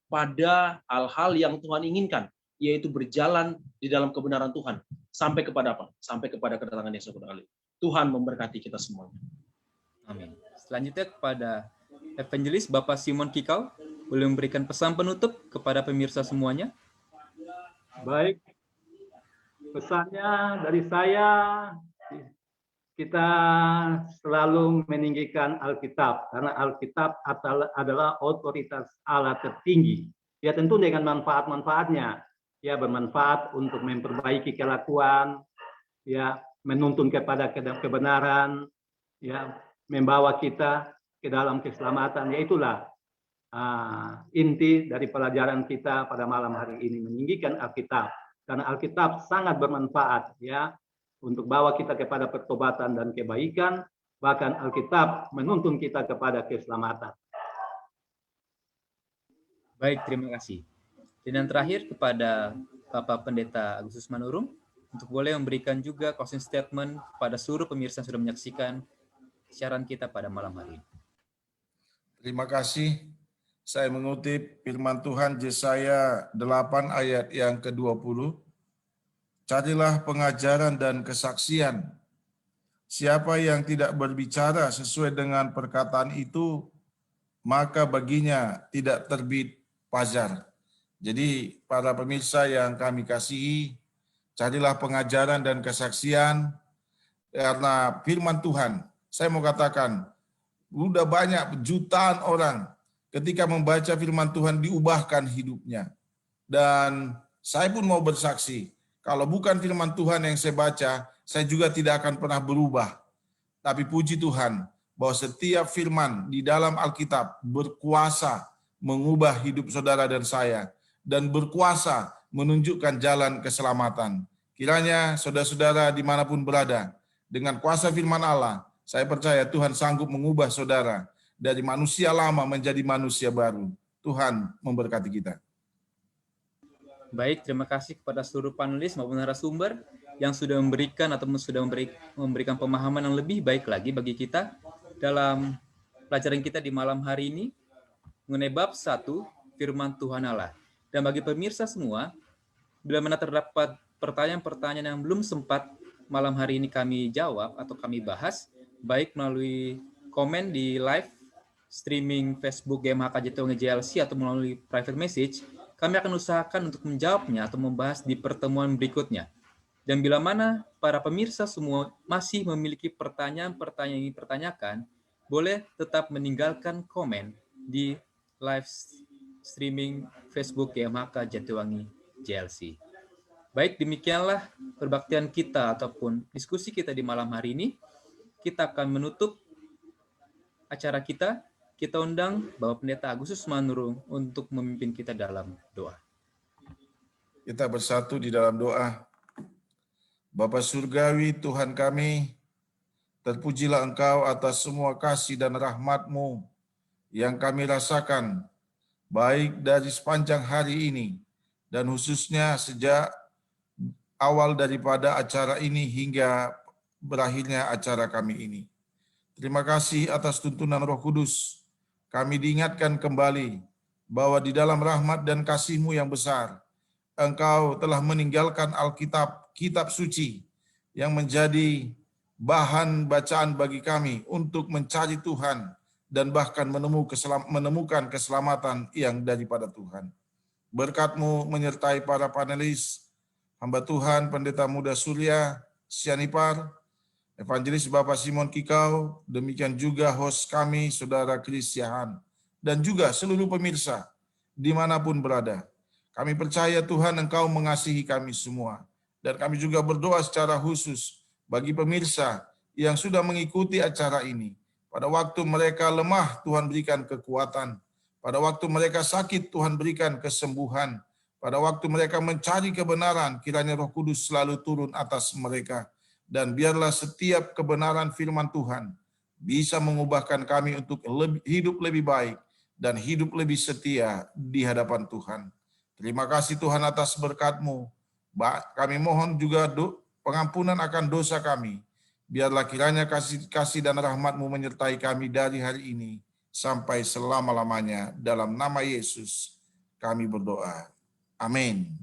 pada hal-hal yang Tuhan inginkan, yaitu berjalan di dalam kebenaran Tuhan. Sampai kepada apa? Sampai kepada kedatangan Yesus kembali. Tuhan memberkati kita semuanya. Amin. Selanjutnya kepada Evangelis Bapak Simon Kikau, boleh memberikan pesan penutup kepada pemirsa semuanya. Baik, pesannya dari saya, kita selalu meninggikan Alkitab, karena Alkitab adalah otoritas Allah tertinggi. Ya tentu dengan manfaat-manfaatnya, ya bermanfaat untuk memperbaiki kelakuan, ya menuntun kepada kebenaran, ya membawa kita ke dalam keselamatan. Ya itulah inti dari pelajaran kita pada malam hari ini, meninggikan Alkitab, karena Alkitab sangat bermanfaat, ya untuk bawa kita kepada pertobatan dan kebaikan. Bahkan Alkitab menuntun kita kepada keselamatan. Baik, terima kasih. Dan yang terakhir kepada Bapak Pendeta Agustus Manurung untuk boleh memberikan juga closing statement kepada seluruh pemirsa yang sudah menyaksikan siaran kita pada malam hari ini. Terima kasih. Saya mengutip firman Tuhan Yesaya 8 ayat yang ke-20. Carilah pengajaran dan kesaksian. Siapa yang tidak berbicara sesuai dengan perkataan itu, maka baginya tidak terbit fajar. Jadi para pemirsa yang kami kasihi, carilah pengajaran dan kesaksian, karena firman Tuhan, saya mau katakan, udah banyak jutaan orang ketika membaca firman Tuhan diubahkan hidupnya. Dan saya pun mau bersaksi, kalau bukan firman Tuhan yang saya baca, saya juga tidak akan pernah berubah. Tapi puji Tuhan, bahwa setiap firman di dalam Alkitab berkuasa mengubah hidup saudara dan saya, dan berkuasa menunjukkan jalan keselamatan. Kiranya saudara-saudara dimanapun berada, dengan kuasa firman Allah, saya percaya Tuhan sanggup mengubah saudara dari manusia lama menjadi manusia baru. Tuhan memberkati kita. Baik, terima kasih kepada seluruh panelis maupun narasumber yang sudah memberikan atau sudah memberikan pemahaman yang lebih baik lagi bagi kita dalam pelajaran kita di malam hari ini mengenai bab 1 firman Tuhan Allah. Dan bagi pemirsa semua, bila mana terdapat pertanyaan-pertanyaan yang belum sempat malam hari ini kami jawab atau kami bahas, baik melalui komen di live streaming Facebook GMHK Jatiwangi JLC atau melalui private message, kami akan usahakan untuk menjawabnya atau membahas di pertemuan berikutnya. Dan bila mana para pemirsa semua masih memiliki pertanyaan-pertanyaan yang dipertanyakan, boleh tetap meninggalkan komen di live streaming Facebook GMHK Jatiwangi JLC. Baik, demikianlah perbaktian kita ataupun diskusi kita di malam hari ini. Kita akan menutup acara kita. Kita undang Bapak Pendeta Agustus Manurung untuk memimpin kita dalam doa. Kita bersatu di dalam doa. Bapa Surgawi, Tuhan kami, terpujilah Engkau atas semua kasih dan rahmat-Mu yang kami rasakan, baik dari sepanjang hari ini, dan khususnya sejak awal daripada acara ini hingga berakhirnya acara kami ini. Terima kasih atas tuntunan Roh Kudus. Kami diingatkan kembali bahwa di dalam rahmat dan kasih-Mu yang besar, Engkau telah meninggalkan Alkitab, kitab suci, yang menjadi bahan bacaan bagi kami untuk mencari Tuhan dan bahkan menemukan keselamatan yang daripada Tuhan. Berkat-Mu menyertai para panelis, hamba Tuhan Pendeta Muda Surya Sianipar, Evangelis Bapak Simon Kikau, demikian juga host kami Saudara Kris Yahan, dan juga seluruh pemirsa dimanapun berada. Kami percaya Tuhan Engkau mengasihi kami semua, dan kami juga berdoa secara khusus bagi pemirsa yang sudah mengikuti acara ini. Pada waktu mereka lemah, Tuhan berikan kekuatan. Pada waktu mereka sakit, Tuhan berikan kesembuhan. Pada waktu mereka mencari kebenaran, kiranya Roh Kudus selalu turun atas mereka. Dan biarlah setiap kebenaran firman Tuhan bisa mengubahkan kami untuk hidup lebih baik dan hidup lebih setia di hadapan Tuhan. Terima kasih Tuhan atas berkat-Mu. Kami mohon juga pengampunan akan dosa kami. Biarlah kiranya kasih dan rahmat-Mu menyertai kami dari hari ini sampai selama-lamanya. Dalam nama Yesus kami berdoa. Amin.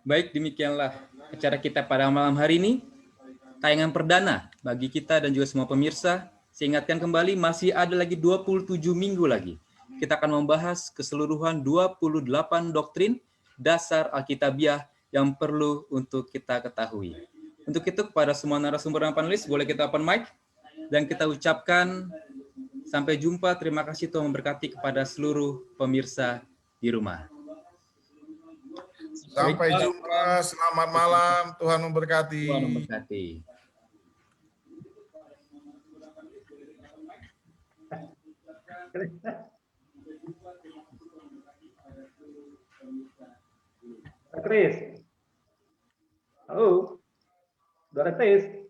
Baik, demikianlah acara kita pada malam hari ini. Tayangan perdana bagi kita dan juga semua pemirsa. Saya ingatkan kembali, masih ada lagi 27 minggu lagi. Kita akan membahas keseluruhan 28 doktrin dasar Alkitabiah yang perlu untuk kita ketahui. Untuk itu, kepada semua narasumber dan panelis, boleh kita open mic dan kita ucapkan sampai jumpa. Terima kasih, Tuhan memberkati kepada seluruh pemirsa di rumah. Sampai jumpa, selamat malam, Tuhan memberkati. Tuhan memberkati. Chris. Halo. Saudara Chris.